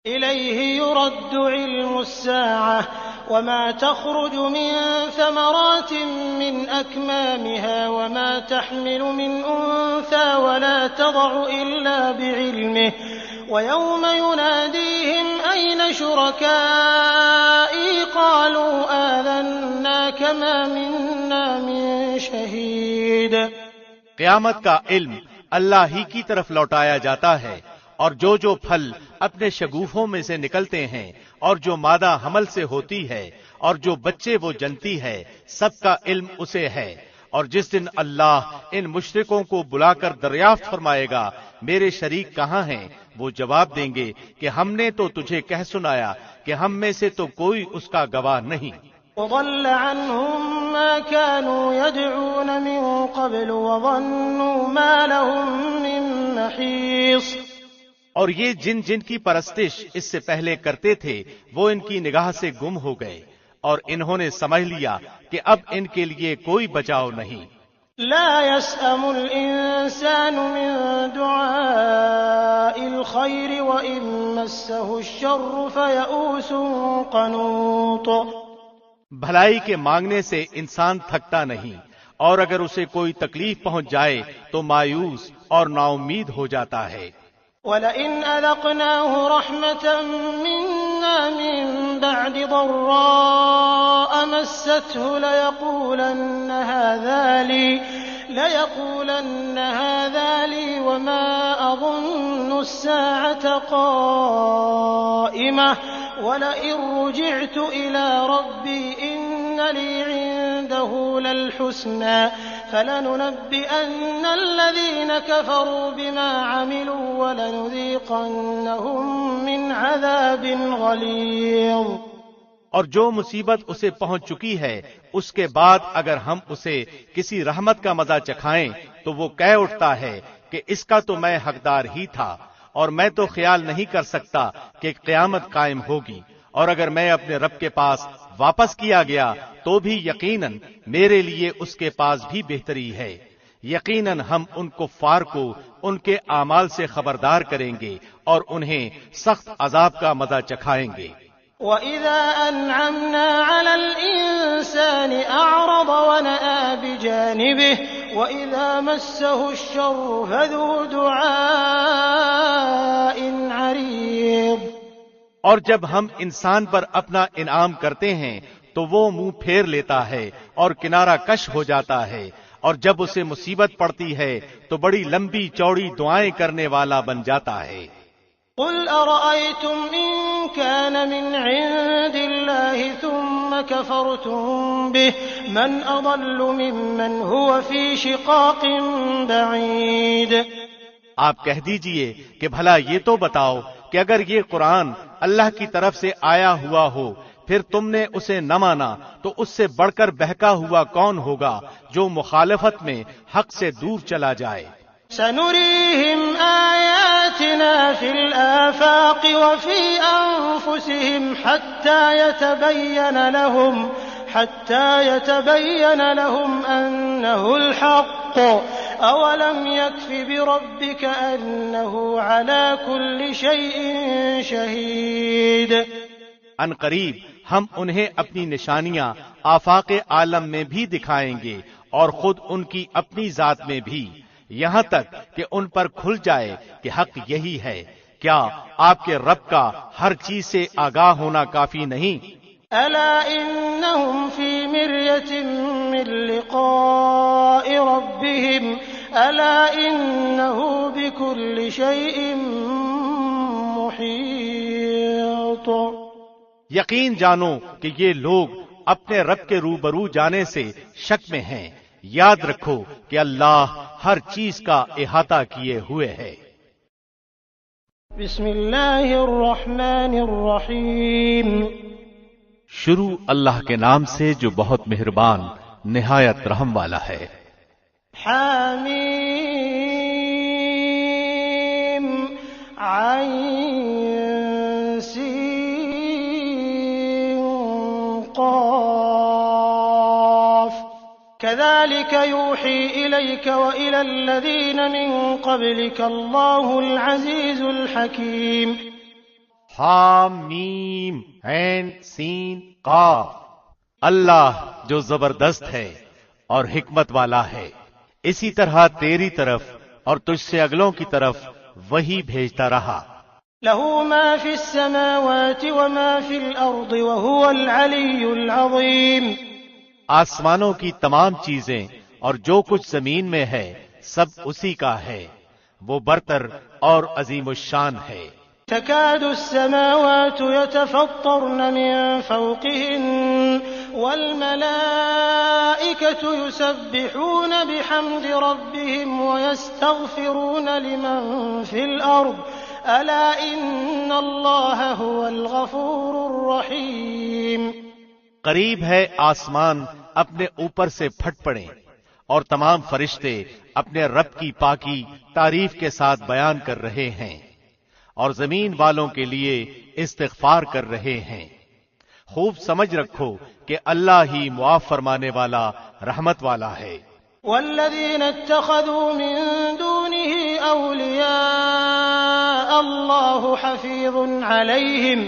إليه يرد علم الساعة وما تخرج من ثمرات من أكمامها وما تحمل من أنثى ولا تضع إلا بعلمه ويوم يناديهم أين شركائي قالوا آذناك ما منا من شهيد۔ قیامت کا علم اللہ ہی کی طرف لوٹایا جاتا ہے، اور جو پھل اپنے شگوفوں میں سے نکلتے ہیں اور جو مادہ حمل سے ہوتی ہے اور جو بچے وہ جنتی ہے، سب کا علم اسے ہے۔ اور جس دن اللہ ان مشرکوں کو بلا کر دریافت فرمائے گا میرے شریک کہاں ہیں، وہ جواب دیں گے کہ ہم نے تو تجھے کہہ سنایا کہ ہم میں سے تو کوئی اس کا گواہ نہیں۔ وضل عنهم ما كانوا يدعون من قبل وظنوا ما لهم من محيص۔ اور یہ جن کی پرستش اس سے پہلے کرتے تھے وہ ان کی نگاہ سے گم ہو گئے، اور انہوں نے سمجھ لیا کہ اب ان کے لیے کوئی بچاؤ نہیں۔ لا يسأم الإنسان من دعاء الخير وإن مسه الشر فيئوس قنوط۔ بھلائی کے مانگنے سے انسان تھکتا نہیں، اور اگر اسے کوئی تکلیف پہنچ جائے تو مایوس اور نا امید ہو جاتا ہے۔ وَلَئِنْ أَذَقْنَاهُ رَحْمَةً مِنَّا مِن بَعْدِ ضَرَّاءَ مَسَّتْهُ لَيَقُولَنَّ هَذَا لِي وَمَا أَظُنُّ السَّاعَةَ قَائِمَةً وَلَئِن رُّجِعْتُ إِلَىٰ رَبِّي إِنَّ لِي عِندَهُ لَلْحُسْنَىٰ فَلَنُنَبِّئَنَّ الَّذِينَ كَفَرُوا بِمَا عَمِلُوا وَلَنُذِيقَنَّهُم مِّنْ عَذَابٍ غَلِيظٍ۔ اور جو مصیبت اسے پہنچ چکی ہے اس کے بعد اگر ہم اسے کسی رحمت کا مزہ چکھائیں تو وہ کہہ اٹھتا ہے کہ اس کا تو میں حقدار ہی تھا، اور میں تو خیال نہیں کر سکتا کہ قیامت قائم ہوگی، اور اگر میں اپنے رب کے پاس واپس کیا گیا تو بھی یقیناً میرے لیے اس کے پاس بھی بہتری ہے۔ یقیناً ہم ان کفار کو ان کے اعمال سے خبردار کریں گے اور انہیں سخت عذاب کا مزہ چکھائیں گے۔ وَإِذَا أَنْعَمْنَا عَلَى الْإِنسَانِ أَعْرَضَ وَنَأَىٰ بِجَانِبِهِ وَإِذَا مَسَّهُ الشَّرُّ فَذُو دُعَاءٍ عَرِيضٍ۔ اور جب ہم انسان پر اپنا انعام کرتے ہیں تو وہ منہ پھیر لیتا ہے اور کنارہ کش ہو جاتا ہے، اور جب اسے مصیبت پڑتی ہے تو بڑی لمبی چوڑی دعائیں کرنے والا بن جاتا ہے۔ قُلْ أَرَأَيْتُمْ إِن كَانَ مِنْ عِندِ اللَّهِ ثُمَّ كَفَرْتُم بِهِ مَنْ أَضَلُّ مِمَّنْ هُوَ فِي شِقَاقٍ بَعِيدٍ۔ آپ کہہ دیجئے کہ بھلا یہ تو بتاؤ کہ اگر یہ قرآن اللہ کی طرف سے آیا ہوا ہو پھر تم نے اسے نہ مانا تو اس سے بڑھ کر بہکا ہوا کون ہوگا جو مخالفت میں حق سے دور چلا جائے۔ سَنُرِيهِمْ آيَاتِنَا فِي الْآفَاقِ وَفِي أَنفُسِهِمْ حَتَّى يَتَبَيَّنَ لَهُمْ أَنَّهُ الْحَقُّ أَوَلَمْ يَكْفِ بِرَبِّكَ أَنَّهُ عَلَى كُلِّ شَيْءٍ شَهِيدٌ۔ ان قریب ہم انہیں اپنی نشانیاں آفاق عالم میں بھی دکھائیں گے اور خود ان کی اپنی ذات میں بھی، یہاں تک کہ ان پر کھل جائے کہ حق یہی ہے۔ کیا آپ کے رب کا ہر چیز سے آگاہ ہونا کافی نہیں؟ أَلَا إِنَّهُمْ فِي مِرْيَةٍ مِّن لِّقَاءِ رَبِّهِمْ أَلَا إِنَّهُ بِكُلِّ شَيْءٍ مُحِيطٌ۔ یقین جانو کہ یہ لوگ اپنے رب کے روبرو جانے سے شک میں ہیں۔ یاد رکھو کہ اللہ ہر چیز کا احاطہ کیے ہوئے ہے۔ بسم اللہ الرحمن الرحیم۔ شروع اللہ کے نام سے جو بہت مہربان نہایت رحم والا ہے۔ حامیم عین سین قاف كذلك يوحي إليك وإلى الذين من قبلك الله العزيز الحكيم۔ حام میم عین سین قاف، اللہ جو زبردست ہے اور حکمت والا ہے، اسی طرح تیری طرف اور تجھ سے اگلوں کی طرف وہی بھیجتا رہا۔ له ما في السماوات وما في الأرض وهو العلي العظيم۔ آسمانوں کی تمام چیزیں اور جو کچھ زمین میں ہے سب اسی کا ہے، وہ برتر اور عظیم الشان ہے۔ تكاد السماوات يتفطرن من فوقهن والملائكة يسبحون بحمد ربهم ويستغفرون لمن في الأرض ألا إن الله هو الغفور الرحيم۔ قریب ہے آسمان اپنے اوپر سے پھٹ پڑیں اور تمام فرشتے اپنے رب کی پاکی تعریف کے ساتھ بیان کر رہے ہیں اور زمین والوں کے لیے استغفار کر رہے ہیں۔ خوب سمجھ رکھو کہ اللہ ہی معاف فرمانے والا رحمت والا ہے۔ والذين اتخذوا من دونه أولياء الله حفيظ عليهم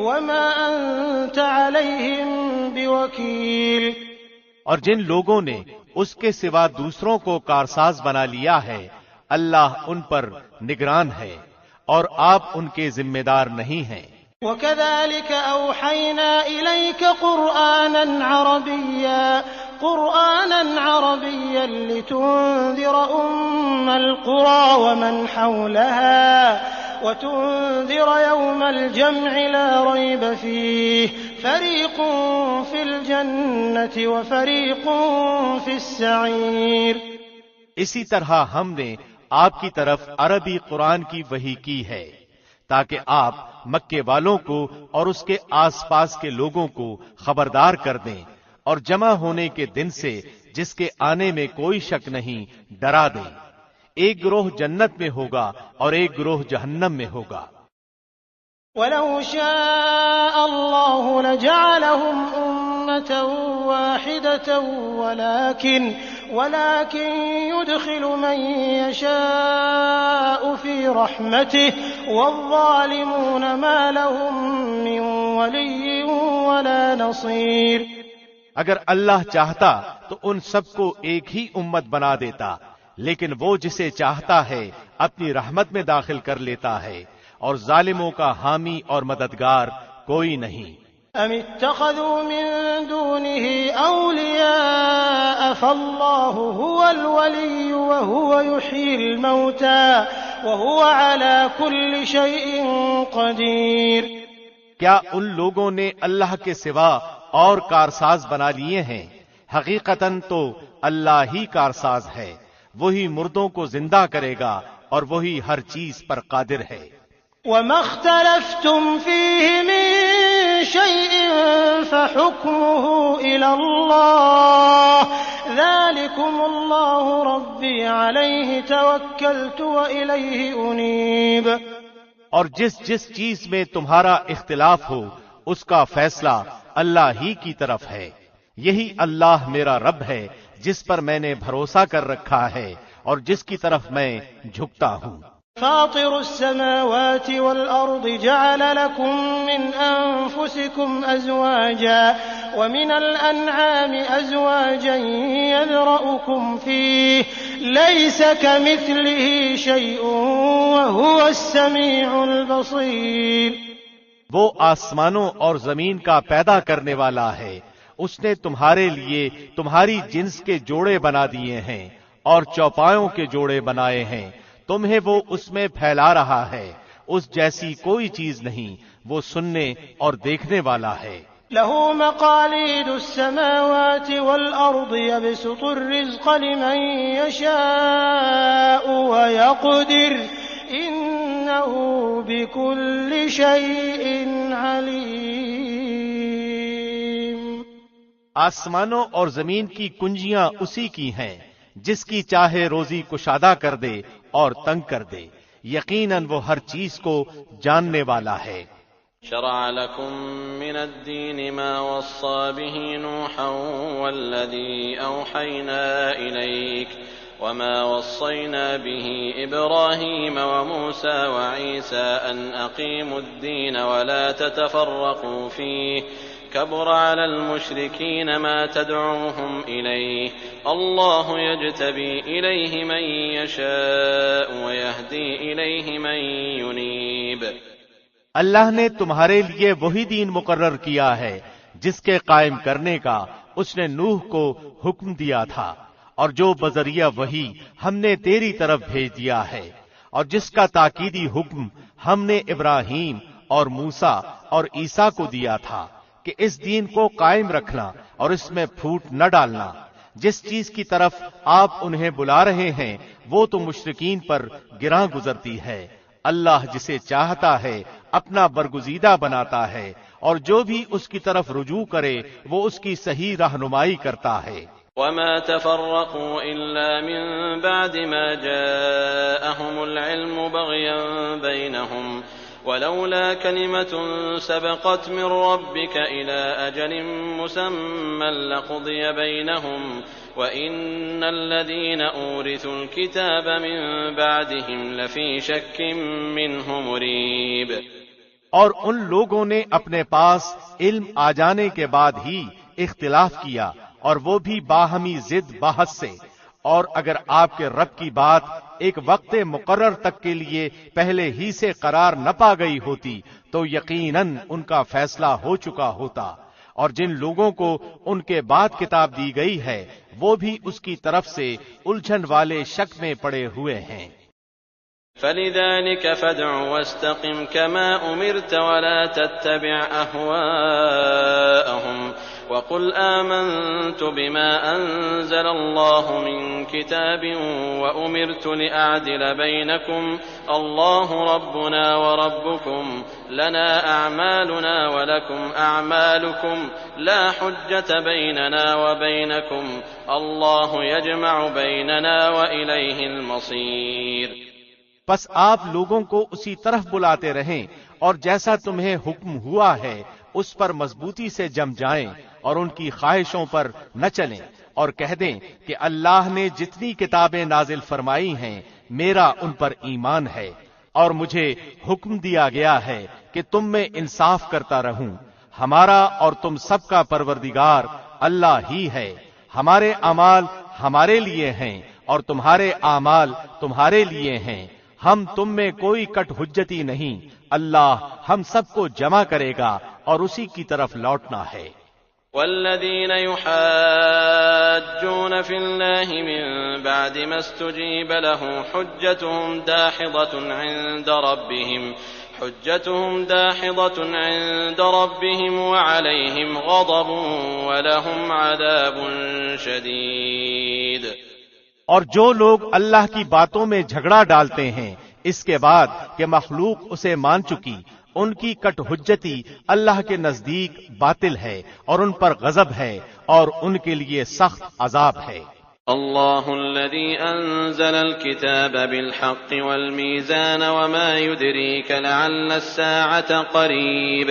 وما أنت عليهم بوكيل۔ اور جن لوگوں نے اس کے سوا دوسروں کو کارساز بنا لیا ہے اللہ ان پر نگران ہے اور آپ ان کے ذمہ دار نہیں ہیں۔ وكذلك أوحينا إليك قرآنا عربيا لتنذر أم القرى ومن حولها وتنذر يوم الجمع لا ريب فيه فريق في الجنة وفريق في السعير۔ اسی طرح ہم نے آپ کی طرف عربی قرآن کی وحی کی ہے تاکہ آپ مکے والوں کو اور اس کے آس پاس کے لوگوں کو خبردار کر دیں اور جمع ہونے کے دن سے جس کے آنے میں کوئی شک نہیں ڈرا دیں۔ ایک گروہ جنت میں ہوگا اور ایک گروہ جہنم میں ہوگا۔ وَلَوْ شَاءَ اللَّهُ لَجَعَلَهُمْ أُمَّةً وَاحِدَةً ولكن يدخل من يشاء في رحمته والظالمون ما لهم من ولي ولا نصير۔ اگر اللہ چاہتا تو ان سب کو ایک ہی امت بنا دیتا، لیکن وہ جسے چاہتا ہے اپنی رحمت میں داخل کر لیتا ہے، اور ظالموں کا حامی اور مددگار کوئی نہیں۔ ام اتخذوا من دونه اولیاء فالله هو الولي وهو يحيي الموتى وهو على كل شيء قدير۔ کیا ان لوگوں نے اللہ کے سوا اور کارساز بنا لیے ہیں؟ حقیقتاً تو اللہ ہی کارساز ہے، وہی مردوں کو زندہ کرے گا اور وہی ہر چیز پر قادر ہے۔ وما اختلفتم فيه من شيء فحكمه إلى الله ذلكم الله ربي عليه توكلت وإليه أنيب۔ اور جس چیز میں تمہارا اختلاف ہو اس کا فیصلہ اللہ ہی کی طرف ہے، یہی اللہ میرا رب ہے جس پر میں نے بھروسہ کر رکھا ہے اور جس کی طرف میں جھکتا ہوں۔ فاطر السماوات والأرض جعل لكم من أنفسكم أزواجا ومن الأنعام أزواجا يذرأكم فيه ليس كمثله شيء وهو السميع البصير۔ وہ آسمانوں اور زمین کا پیدا کرنے والا ہے، اس نے تمہارے لیے تمہاری جنس کے جوڑے بنا دیے ہیں اور چوپایوں کے جوڑے بنائے ہیں، تمہیں وہ اس میں پھیلا رہا ہے، اس جیسی کوئی چیز نہیں، وہ سننے اور دیکھنے والا ہے۔ له مقاليد السماوات والأرض يبسط الرزق لمن يشاء ويقدر إنه بكل شيء عليم۔ آسمانوں اور زمین کی کنجیاں اسی کی ہیں، جس کی چاہے روزی کشادہ کر دے اور تنگ کر دے، یقیناً وہ ہر چیز کو جاننے والا ہے۔ شرع لكم من الدين ما وصى به نوحا والذي أوحينا إليك وما وصينا به إبراهيم وموسى وعيسى أن أقيموا الدين ولا تتفرقوا فيه كبر على المشركين ما تدعوهم إليه الله يجتبي إليه من يشاء ويهدي إليه من ينيب۔ اللہ نے تمہارے لیے وہی دین مقرر کیا ہے جس کے قائم کرنے کا اس نے نوح کو حکم دیا تھا، اور جو بذریعہ وحی ہم نے تیری طرف بھیج دیا ہے، اور جس کا تاکیدی حکم ہم نے ابراہیم اور موسیٰ اور عیسیٰ کو دیا تھا کہ اس دین کو قائم رکھنا اور اس میں پھوٹ نہ ڈالنا۔ جس چیز کی طرف آپ انہیں بلا رہے ہیں وہ تو مشرکین پر گراں گزرتی ہے۔ اللہ جسے چاہتا ہے اپنا برگزیدہ بناتا ہے، اور جو بھی اس کی طرف رجوع کرے وہ اس کی صحیح رہنمائی کرتا ہے۔ وما تفرقوا إلا من بعد ما جاءهم العلم بغيا بينهم ولولا كلمة سبقت من ربك إلى أجل مسمى لقضي بينهم وإن الذين أورثوا الكتاب من بعدهم لفي شك منه مريب۔ اور ان لوگوں نے اپنے پاس علم آ جانے کے بعد ہی اختلاف کیا، اور وہ بھی باہمی ضد بحث سے، اور اگر آپ کے رب کی بات ایک وقت مقرر تک کے لیے پہلے ہی سے قرار نہ پا گئی ہوتی تو یقیناً ان کا فیصلہ ہو چکا ہوتا، اور جن لوگوں کو ان کے بعد کتاب دی گئی ہے وہ بھی اس کی طرف سے الجھن والے شک میں پڑے ہوئے ہیں۔ فلذلك فادع واستقم كما أمرت ولا تتبع أهواءهم وقل آمنت بما أنزل الله من كتاب وأمرت لأعدل بينكم الله ربنا وربكم لنا أعمالنا ولكم أعمالكم لا حجة بيننا وبينكم الله يجمع بيننا وإليه المصير۔ پس آپ لوگوں کو اسی طرف بلاتے رہیں اور جیسا تمہیں حکم ہوا ہے اس پر مضبوطی سے جم جائیں اور ان کی خواہشوں پر نہ چلیں، اور کہہ دیں کہ اللہ نے جتنی کتابیں نازل فرمائی ہیں میرا ان پر ایمان ہے، اور مجھے حکم دیا گیا ہے کہ تم میں انصاف کرتا رہوں۔ ہمارا اور تم سب کا پروردگار اللہ ہی ہے، ہمارے اعمال ہمارے لیے ہیں اور تمہارے اعمال تمہارے لیے ہیں، ہم تم میں کوئی کٹ حجتی نہیں، اللہ ہم سب کو جمع کرے گا اور اسی کی طرف لوٹنا ہے۔ والذين يحاجون في الله من بعد ما استجيب له حجتهم داحضة عند ربهم وعليهم غضب ولهم عذاب شديد۔ اور جو لوگ اللہ کی باتوں میں جھگڑا ڈالتے ہیں اس کے بعد کہ مخلوق اسے مان چکی، ان کی کٹ حجتی اللہ کے نزدیک باطل ہے اور ان پر غضب ہے اور ان کے لیے سخت عذاب ہے۔ اللہ الذي انزل الكتاب بالحق والميزان وما يدريك لعل الساعة قريب۔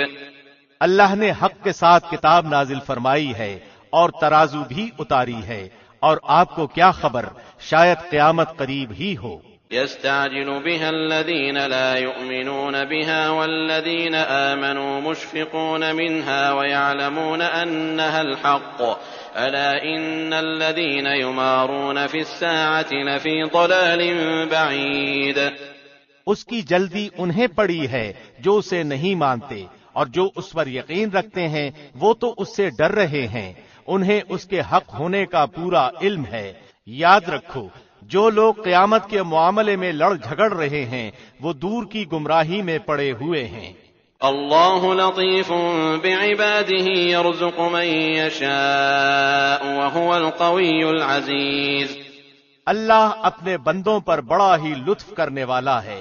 اللہ نے حق کے ساتھ کتاب نازل فرمائی ہے اور ترازو بھی اتاری ہے، اور آپ کو کیا خبر شاید قیامت قریب ہی ہو۔ يستعجل بها الذين لا يؤمنون بها والذين آمنوا مشفقون منها ويعلمون أنها الحق ألا إن الذين يمارون في الساعة لفي ضلال بعيد۔ اس کی جلدی انہیں پڑی ہے جو اسے نہیں مانتے، اور جو اس پر یقین رکھتے ہیں وہ تو اس سے ڈر رہے ہیں، انہیں اس کے حق ہونے کا پورا علم ہے۔ یاد رکھو جو لوگ قیامت کے معاملے میں لڑ جھگڑ رہے ہیں وہ دور کی گمراہی میں پڑے ہوئے ہیں۔ اللہ لطیف بعباده يرزق من يشاء وهو القوی العزیز۔ اللہ اپنے بندوں پر بڑا ہی لطف کرنے والا ہے،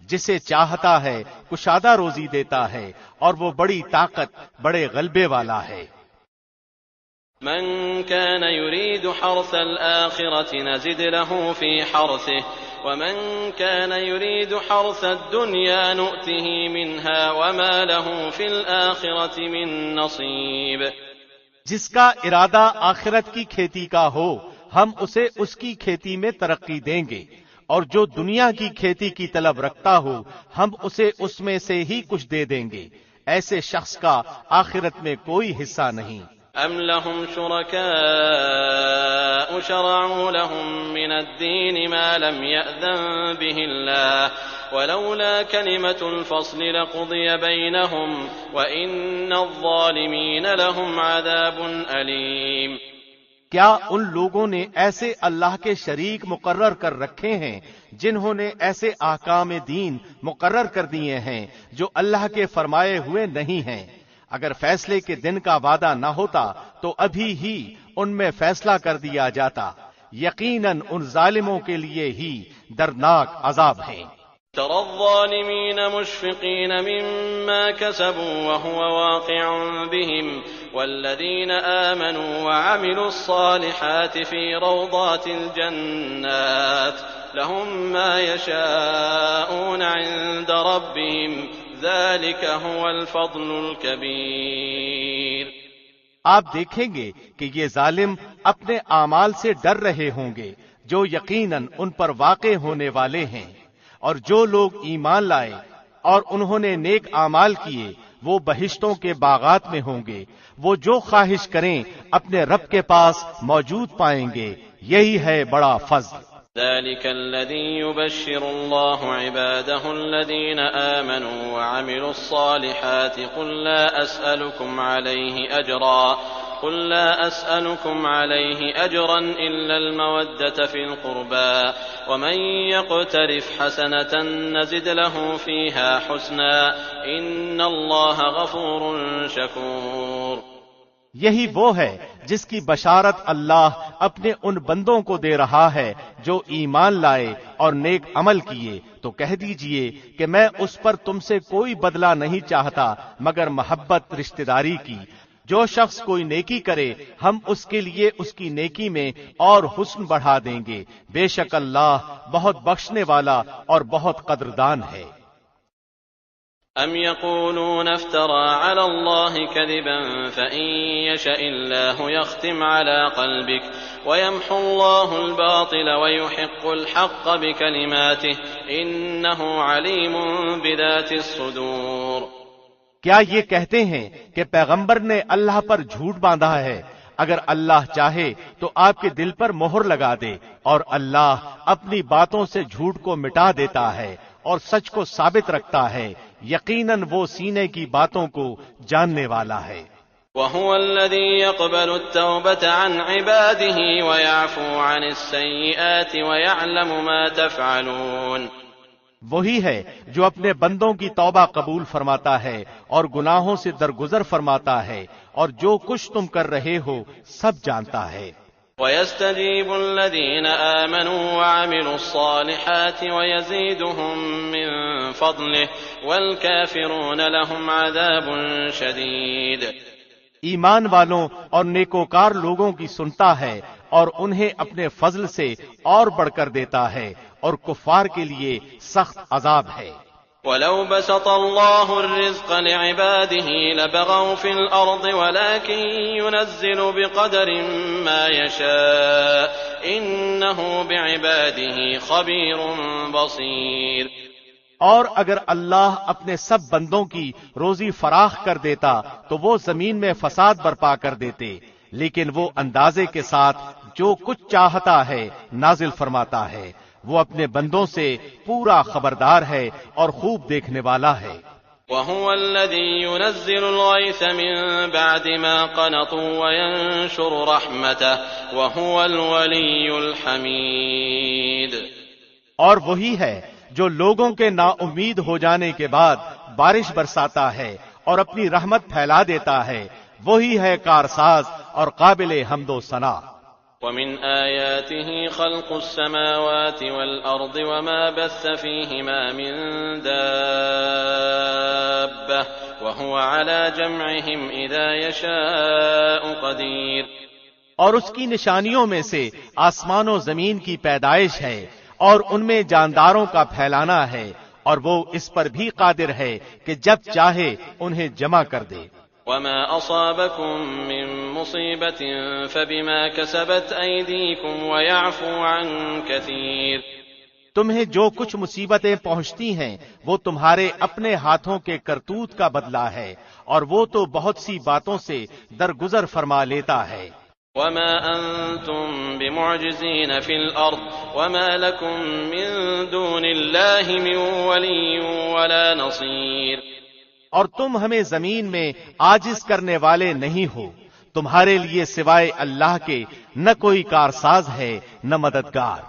جسے چاہتا ہے کشادہ روزی دیتا ہے، اور وہ بڑی طاقت بڑے غلبے والا ہے۔ من كان يريد حرث الآخرة نزد له في حرثه ومن كان يريد حرث الدنيا نؤته منها وما له في الآخرة من نصيب۔ جس کا ارادہ آخرت کی کھیتی کا ہو ہم اسے اس کی کھیتی میں ترقی دیں گے، اور جو دنیا کی کھیتی کی طلب رکھتا ہو ہم اسے اس میں سے ہی کچھ دے دیں گے۔ ایسے شخص کا آخرت میں کوئی حصہ نہیں۔ أَمْ لَهُمْ شُرَكَاءُ شَرَعُوا لَهُم مِّنَ الدِّينِ مَا لَمْ يَأْذَن بِهِ اللَّهُ وَلَوْلَا كَلِمَةُ الْفَصْلِ لَقُضِيَ بَيْنَهُمْ وَإِنَّ الظَّالِمِينَ لَهُمْ عَذَابٌ أَلِيمٌ۔ کیا ان لوگوں نے ایسے اللہ کے شریک مقرر کر رکھے ہیں جنہوں نے ایسے احکام دین مقرر کر دیے ہیں جو اللہ کے فرمائے ہوئے نہیں ہیں؟ اگر فیصلے کے دن کا وعدہ نہ ہوتا تو ابھی ہی ان میں فیصلہ کر دیا جاتا۔ یقیناً ان ظالموں کے لیے ہی دردناک عذاب ہیں۔ ترى الظالمين مشفقين مما كسبوا وهو واقع بهم والذين آمنوا وعملوا الصالحات في روضات الجنات لهم ما يشاءون عند ربهم ذلك هو الفضل الكبير۔ آپ دیکھیں گے کہ یہ ظالم اپنے اعمال سے ڈر رہے ہوں گے جو یقیناً ان پر واقع ہونے والے ہیں، اور جو لوگ ایمان لائے اور انہوں نے نیک اعمال کیے وہ بہشتوں کے باغات میں ہوں گے، وہ جو خواہش کریں اپنے رب کے پاس موجود پائیں گے، یہی ہے بڑا فضل۔ ذلك الذي يبشر الله عباده الذين آمنوا وعملوا الصالحات قل لا أسألكم عليه أجرا إلا المودة في القربى ومن يقترف حسنة نزد له فيها حسنا إن الله غفور شكور۔ یہی وہ ہے جس کی بشارت اللہ اپنے ان بندوں کو دے رہا ہے جو ایمان لائے اور نیک عمل کیے، تو کہہ دیجئے کہ میں اس پر تم سے کوئی بدلہ نہیں چاہتا مگر محبت رشتہ داری کی۔ جو شخص کوئی نیکی کرے ہم اس کے لیے اس کی نیکی میں اور حسن بڑھا دیں گے، بے شک اللہ بہت بخشنے والا اور بہت قدردان ہے۔ أَمْ يَقُولُونَ افْتَرَىٰ عَلَى اللَّهِ كَذِبًا فَإِن يَشَإِ اللَّهُ يَخْتِمْ عَلَىٰ قَلْبِكَ وَيَمْحُ اللَّهُ الْبَاطِلَ وَيُحِقُّ الْحَقَّ بِكَلِمَاتِهِ إِنَّهُ عَلِيمٌ بِذَاتِ الصُّدُورِ۔ کیا یہ کہتے ہیں کہ پیغمبر نے اللہ پر جھوٹ باندھا ہے؟ اگر اللہ چاہے تو آپ کے دل پر مہر لگا دے، اور اللہ اپنی باتوں سے جھوٹ کو مٹا دیتا ہے اور سچ کو ثابت رکھتا ہے۔ یقیناً وہ سینے کی باتوں کو جاننے والا ہے۔ وَهُوَ الَّذِي يَقْبَلُ التَّوْبَةَ عَنْ عِبَادِهِ وَيَعْفُو عَنِ السَّيِّئَاتِ وَيَعْلَمُ مَا تَفْعَلُونَ۔ وہی ہے جو اپنے بندوں کی توبہ قبول فرماتا ہے اور گناہوں سے درگزر فرماتا ہے، اور جو کچھ تم کر رہے ہو سب جانتا ہے۔ وَيَسْتَجِيبُ الَّذِينَ آمَنُوا وَعَمِلُوا الصَّالِحَاتِ وَيَزِيدُهُم مِّن فَضْلِهِ وَالْكَافِرُونَ لَهُمْ عَذَابٌ شَدِيدٌ۔ ایمان والوں اور نیکوکار لوگوں کی سنتا ہے اور انہیں اپنے فضل سے اور بڑھ کر دیتا ہے، اور کفار کے لیے سخت عذاب ہے۔ وَلَوْ بَسَطَ اللَّهُ الرِّزْقَ لِعِبَادِهِ لَبَغَوْا فِي الْأَرْضِ وَلَكِن يُنَزِّلُ بِقَدَرٍ مَّا يَشَاءُ إِنَّهُ بِعِبَادِهِ خَبِيرٌ بَصِيرٌ۔ اور اگر اللہ اپنے سب بندوں کی روزی فراخ کر دیتا تو وہ زمین میں فساد برپا کر دیتے، لیکن وہ اندازے کے ساتھ جو کچھ چاہتا ہے نازل فرماتا ہے۔ وہ اپنے بندوں سے پورا خبردار ہے اور خوب دیکھنے والا ہے۔ وَهُوَ الَّذِي يُنَزِّلُ الْغَيْثَ مِن بَعْدِ مَا قَنَطُوا وَيَنشُرُ رَحْمَتَهُ وَهُوَ الْوَلِيُّ الْحَمِيدُ۔ اور وہی ہے جو لوگوں کے نا امید ہو جانے کے بعد بارش برساتا ہے اور اپنی رحمت پھیلا دیتا ہے، وہی ہے کارساز اور قابل حمد و ثنا۔ وَمِنْ آيَاتِهِ خَلْقُ السَّمَاوَاتِ وَالْأَرْضِ وَمَا بَثَّ فِيهِمَا مِن دَابَّةٍ وَهُوَ عَلَى جَمْعِهِمْ إِذَا يَشَاءُ قَدِيرٌ۔ اور اس کی نشانیوں میں سے آسمان و زمین کی پیدائش ہے اور ان میں جانداروں کا پھیلانا ہے، اور وہ اس پر بھی قادر ہے کہ جب چاہے انہیں جمع کر دے۔ وما أصابكم من مصيبة فبما كسبت أيديكم ويعفو عن كثير. تمہیں جو کچھ مصیبتیں پہنچتی ہیں وہ تمہارے اپنے ہاتھوں کے کرتوت کا بدلہ ہے، اور وہ تو بہت سی باتوں سے درگزر فرما لیتا ہے. وما أنتم بمعجزين في الأرض وما لكم من دون الله من ولي ولا نصير. اور تم ہمیں زمین میں عاجز کرنے والے نہیں ہو، تمہارے لیے سوائے اللہ کے نہ کوئی کارساز ہے نہ مددگار.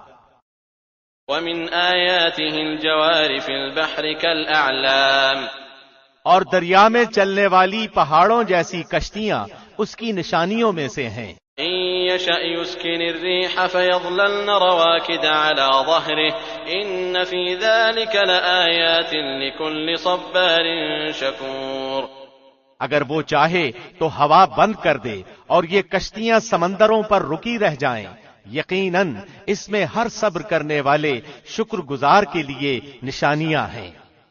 ومن آياته الجوار في البحر كالأعلام. اور دریا میں چلنے والی پہاڑوں جیسی کشتیاں اس کی نشانیوں میں سے ہیں. إن يشأ يسكن الريح فيظللن رواكد على ظهره إن في ذلك لآيات لكل صبار شكور. اگر وہ چاہے تو ہوا بند کر دے اور یہ کشتیاں سمندروں پر رکی رہ جائیں، یقیناً اس میں ہر صبر کرنے والے شکر گزار کے لیے نشانیاں ہیں.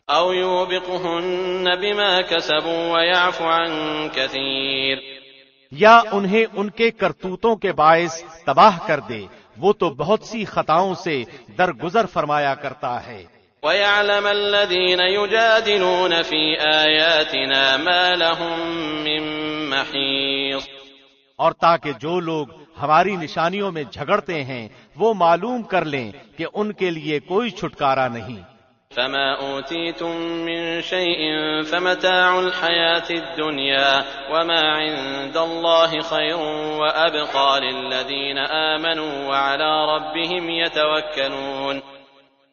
أو يوبقهن بما كسبوا ويعفو عن كثير. یا انہیں ان کے کرتوتوں کے باعث تباہ کر دے، وہ تو بہت سی خطاؤں سے درگزر فرمایا کرتا ہے. وَيَعْلَمَ الَّذِينَ يُجَادِلُونَ فِي آيَاتِنَا مَا لَهُم مِّن مَّحِيصٍ. اور تاکہ جو لوگ ہماری نشانیوں میں جھگڑتے ہیں وہ معلوم کر لیں کہ ان کے لیے کوئی چھٹکارا نہیں. فما أوتيتم من شيء فمتاع الحياة الدنيا وما عند الله خير وأبقى للذين آمنوا وعلى ربهم يتوكلون.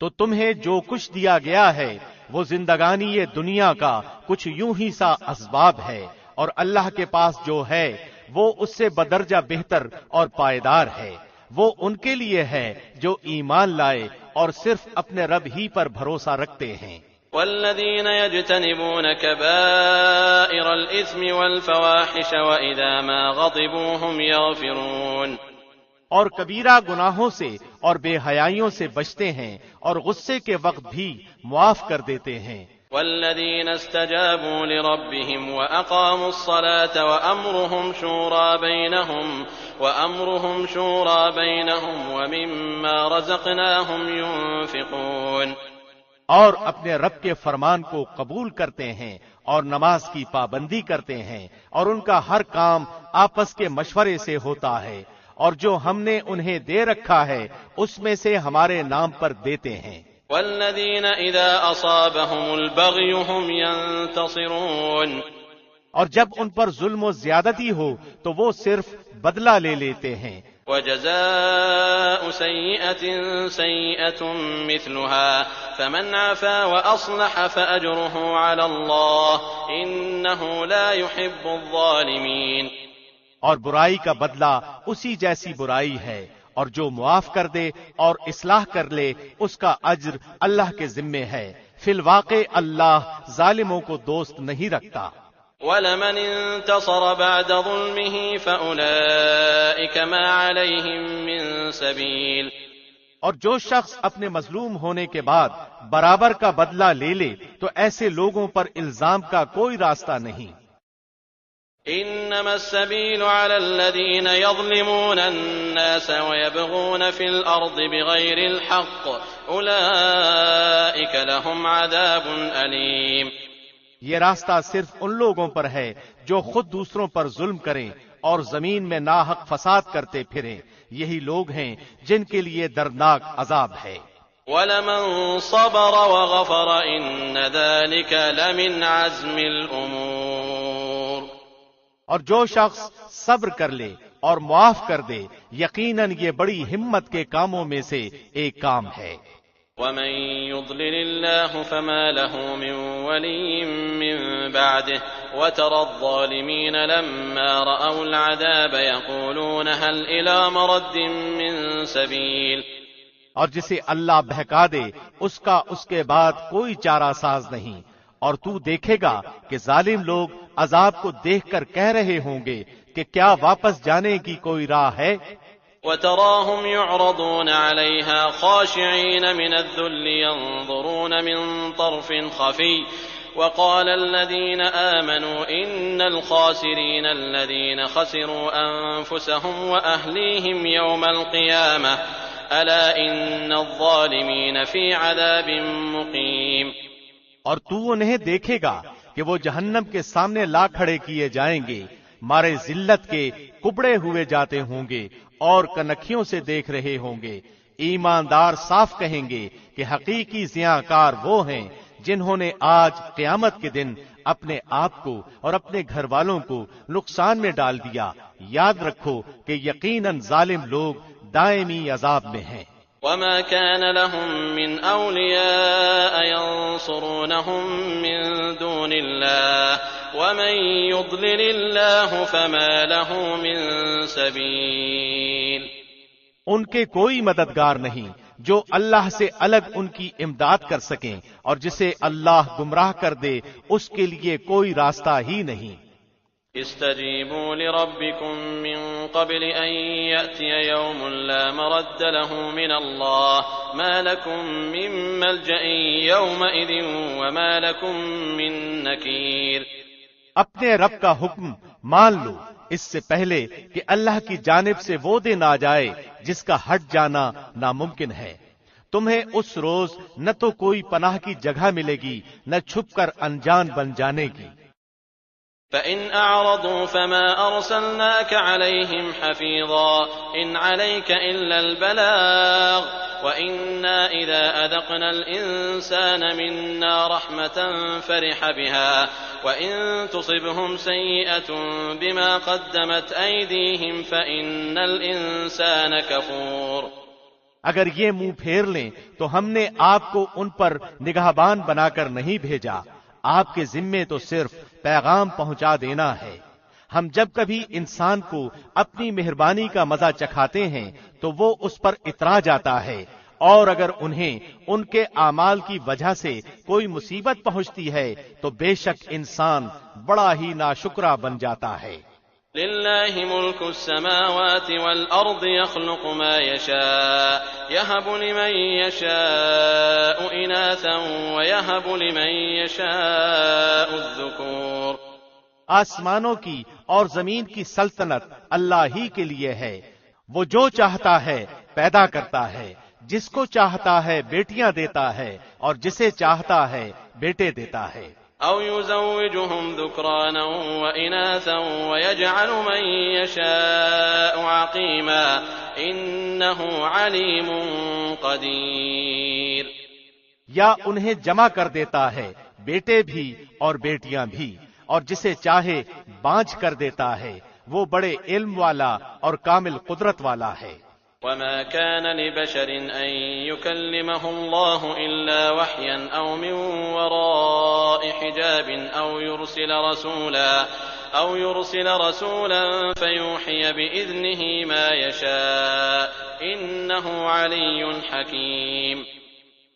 تو تمہیں جو کچھ دیا گیا ہے وہ زندگانی یہ دنیا کا کچھ یوں ہی سا اسباب ہے، اور اللہ کے پاس جو ہے وہ اس سے بدرجہ بہتر اور پائیدار ہے. وہ ان کے لیے ہے جو ایمان لائے اور صرف اپنے رب ہی پر بھروسہ رکھتے ہیں. والذین یجتنبون کبائر الاثم والفواحش واذا ما غضبوا هم یغفرون. اور کبیرہ گناہوں سے اور بے حیائیوں سے بچتے ہیں اور غصے کے وقت بھی معاف کر دیتے ہیں. والذین استجابوا لربهم واقاموا الصلاة وامرهم شورى بینہم ومما رزقناهم ينفقون. اور اپنے رب کے فرمان کو قبول کرتے ہیں اور نماز کی پابندی کرتے ہیں، اور ان کا ہر کام آپس کے مشورے سے ہوتا ہے، اور جو ہم نے انہیں دے رکھا ہے اس میں سے ہمارے نام پر دیتے ہیں. والذین اذا اصابهم البغی هم ينتصرون. اور جب ان پر ظلم و زیادتی ہو تو وہ صرف بدلہ لے لیتے ہیں. وجزاء سیئة سیئة مثلها فمن عفا واصلح فاجره على الله انه لا يحب الظالمین. اور برائی کا بدلہ اسی جیسی برائی ہے، اور جو معاف کر دے اور اصلاح کر لے اس کا اجر اللہ کے ذمے ہے. فی الواقع اللہ ظالموں کو دوست نہیں رکھتا. وَلَمَنِ انتصر بعد ظلمه فأولئك ما عليهم من سبيل. اور جو شخص اپنے مظلوم ہونے کے بعد برابر کا بدلہ لے لے تو ایسے لوگوں پر الزام کا کوئی راستہ نہیں. انما السبيل على الذين يظلمون الناس ويبغون في الارض بغير الحق اولئك لهم عذاب اليم. یہ راستہ صرف ان لوگوں پر ہے جو خود دوسروں پر ظلم کریں اور زمین میں ناحق فساد کرتے پھریں، یہی لوگ ہیں جن کے لیے دردناک عذاب ہے. وَلَمَن صَبَرَ وَغَفَرَ إِنَّ ذَلِكَ لَمِنْ عَزْمِ الْأُمُورِ. اور جو شخص صبر کر لے اور معاف کر دے یقیناً یہ بڑی ہمت کے کاموں میں سے ایک کام ہے. وَمَن يُضْلِلِ اللَّهُ فَمَا لَهُ مِن وَلِيٍّ مِّن بَعْدِهِ وَتَرَى الظَّالِمِينَ لَمَّا رَأَوُا الْعَذَابَ يَقُولُونَ هَلْ إِلَىٰ مَرَدٍّ مِّن سَبِيلٍ. اور جسے اللہ بہکا دے اس کا اس کے بعد کوئی چارہ ساز نہیں. اور تو دیکھے گا کہ ظالم لوگ عذاب کو دیکھ کر کہہ رہے ہوں گے کہ کیا واپس جانے کی کوئی راہ ہے. وَتَرَاهُمْ يُعْرَضُونَ عَلَيْهَا خَاشِعِينَ مِنَ الذُّلِّ يَنظُرُونَ مِن طَرْفٍ خَفِيٍّ وقال الذين آمنوا إن الخاسرين الذين خسروا أنفسهم وأهليهم يوم القيامة ألا إن الظالمين في عذاب مقيم. اور تو انہیں دیکھے گا کہ وہ جہنم کے سامنے لا کھڑے کیے جائیں گے، مارے ذلت کے کبڑے ہوئے جاتے ہوں گے اور کنکھیوں سے دیکھ رہے ہوں گے. ایماندار صاف کہیں گے کہ حقیقی زیاں وہ ہیں جنہوں نے آج قیامت کے دن اپنے آپ کو اور اپنے گھر والوں کو نقصان میں ڈال دیا. یاد رکھو کہ یقیناً ظالم لوگ دائمی عذاب میں ہیں. وما كان لهم من أولياء ينصرونهم من دون الله ومن يضلل الله فما له من سبيل. ان کے کوئی مددگار نہیں جو اللہ سے الگ ان کی امداد کر سکیں، اور جسے اللہ گمراہ کر دے اس کے لیے کوئی راستہ ہی نہیں. استجیبوا لربکم من قبل ان یأتی یوم لا مرد له من اللہ ما لکم من ملجأ یومئذ وما لکم من نکیر. اپنے رب کا حکم مان لو اس سے پہلے کہ اللہ کی جانب سے وہ دن آ جائے جس کا ہٹ جانا ناممکن ہے. تمہیں اس روز نہ تو کوئی پناہ کی جگہ ملے گی نہ چھپ کر انجان بن جانے کی. فَإِنْ أَعْرَضُوا فَمَا أَرْسَلْنَاكَ عَلَيْهِمْ حَفِيظًا إِنْ عَلَيْكَ إِلَّا الْبَلَاغُ وَإِنَّا إِذَا أَذَقْنَا الْإِنسَانَ مِنَّا رَحْمَةً فَرِحَ بِهَا وَإِنْ تُصِبْهُمْ سَيِّئَةٌ بِمَا قَدَّمَتْ أَيْدِيهِمْ فَإِنَّ الْإِنسَانَ كَفُورٌ. اگر یہ منہ پھیر لیں تو ہم نے آپ کو ان پر نگہبان بنا کر نہیں بھیجا، آپ کے ذمے تو صرف پیغام پہنچا دینا ہے. ہم جب کبھی انسان کو اپنی مہربانی کا مزہ چکھاتے ہیں تو وہ اس پر اترا جاتا ہے، اور اگر انہیں ان کے اعمال کی وجہ سے کوئی مصیبت پہنچتی ہے تو بے شک انسان بڑا ہی ناشکرا بن جاتا ہے. للہ ملک السماوات والارض يخلق ما يشاء يهب لمن يشاء اناثا ويهب لمن يشاء الذكور. آسمانوں کی اور زمین کی سلطنت اللہ ہی کے لیے ہے. وہ جو چاہتا ہے پیدا کرتا ہے، جس کو چاہتا ہے بیٹیاں دیتا ہے اور جسے چاہتا ہے بیٹے دیتا ہے. او يزوجهم ذكرانا واناثا ويجعل من يشاء عقيما انه عليم قدير. یا انہیں جمع کر دیتا ہے بیٹے بھی اور بیٹیاں بھی، اور جسے چاہے بانجھ کر دیتا ہے، وہ بڑے علم والا اور کامل قدرت والا ہے. وما كان لبشر أن يكلمه الله إلا وحيا أو من وراء حجاب أو يرسل رسولا فيوحي بإذنه ما يشاء إنه علي حكيم.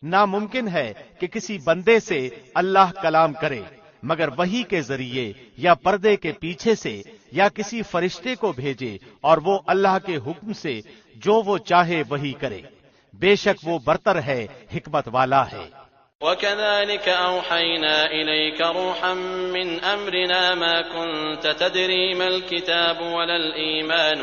ناممکن ہے کہ کسی بندے سے اللہ کلام کرے مگر وحی کے ذریعے یا پردے کے پیچھے سے یا کسی فرشتے کو بھیجے، اور وہ اللہ کے حکم سے جو وہ چاہے وہی کرے. بے شک وہ برتر ہے، حکمت والا ہے. وَكَذَلِكَ أَوْحَيْنَا إِلَيْكَ رُوحًا مِّنْ أَمْرِنَا مَا كُنْتَ تَدْرِي مَا الْكِتَابُ وَلَا الْإِيمَانُ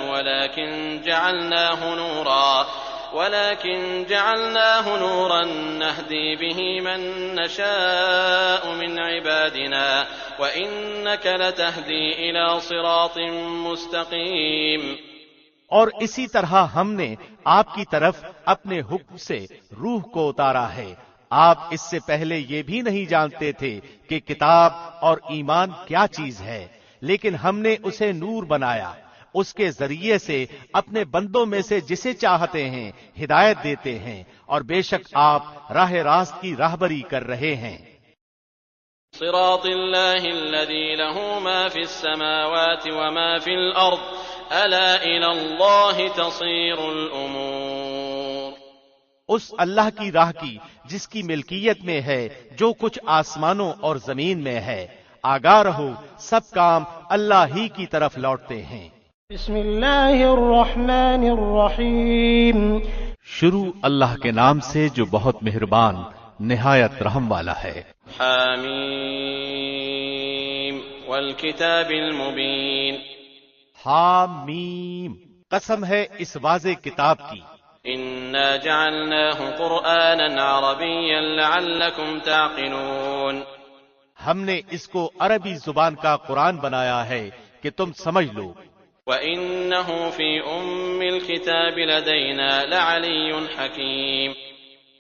ولكن جعلناه نورا نهدي به من نشاء من عبادنا وإنك لتهدي إلى صراط مستقيم. اور اسی طرح ہم نے آپ کی طرف اپنے حکم سے روح کو اتارا ہے. آپ اس سے پہلے یہ بھی نہیں جانتے تھے کہ کتاب اور ایمان کیا چیز ہے، لیکن ہم نے اسے نور بنایا، اس کے ذریعے سے اپنے بندوں میں سے جسے چاہتے ہیں ہدایت دیتے ہیں، اور بے شک آپ راہ راست کی راہبری کر رہے ہیں. صراط اللہ الذی له ما فی السماوات وما فی الارض الا الی اللہ تصیر الامور. اس اللہ کی راہ کی جس کی ملکیت میں ہے جو کچھ آسمانوں اور زمین میں ہے. آگاہ رہو سب کام اللہ ہی کی طرف لوٹتے ہیں. بسم اللہ الرحمن الرحیم. شروع اللہ کے نام سے جو بہت مہربان نہایت رحم والا ہے. حامیم والکتاب المبین، حامیم، قسم ہے اس واضح کتاب کی. انا جعلناہ قرآنا عربیا لعلکم تعقلون، ہم نے اس کو عربی زبان کا قرآن بنایا ہے کہ تم سمجھ لو. وَإِنَّهُ فِي أُمِّ الْكِتَابِ لَدَيْنَا لَعَلِيٌّ حَكِيمٌ،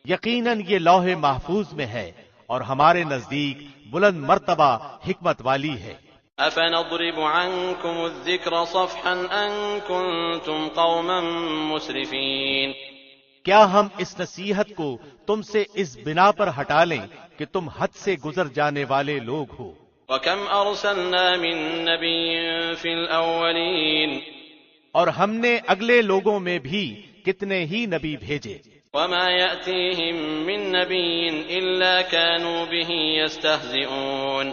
یقیناً یہ لوح محفوظ میں ہے اور ہمارے نزدیک بلند مرتبہ حکمت والی ہے. أَفَنَضْرِبُ عَنكُمُ الذِّكْرَ صَفْحًا أَن كُنتُمْ قَوْمًا مُسْرِفِينَ، کیا ہم اس نصیحت کو تم سے اس بنا پر ہٹا لیں کہ تم حد سے گزر جانے والے لوگ ہو. وَكَمْ أَرْسَلْنَا مِن نَّبِيٍّ فِي الْأَوَّلِينَ، اور ہم نے اگلے لوگوں میں بھی کتنے ہی نبی بھیجے. وَمَا يَأْتِيهِم مِّن نَّبِيٍّ إِلَّا كَانُوا بِهِ يَسْتَهْزِئُونَ،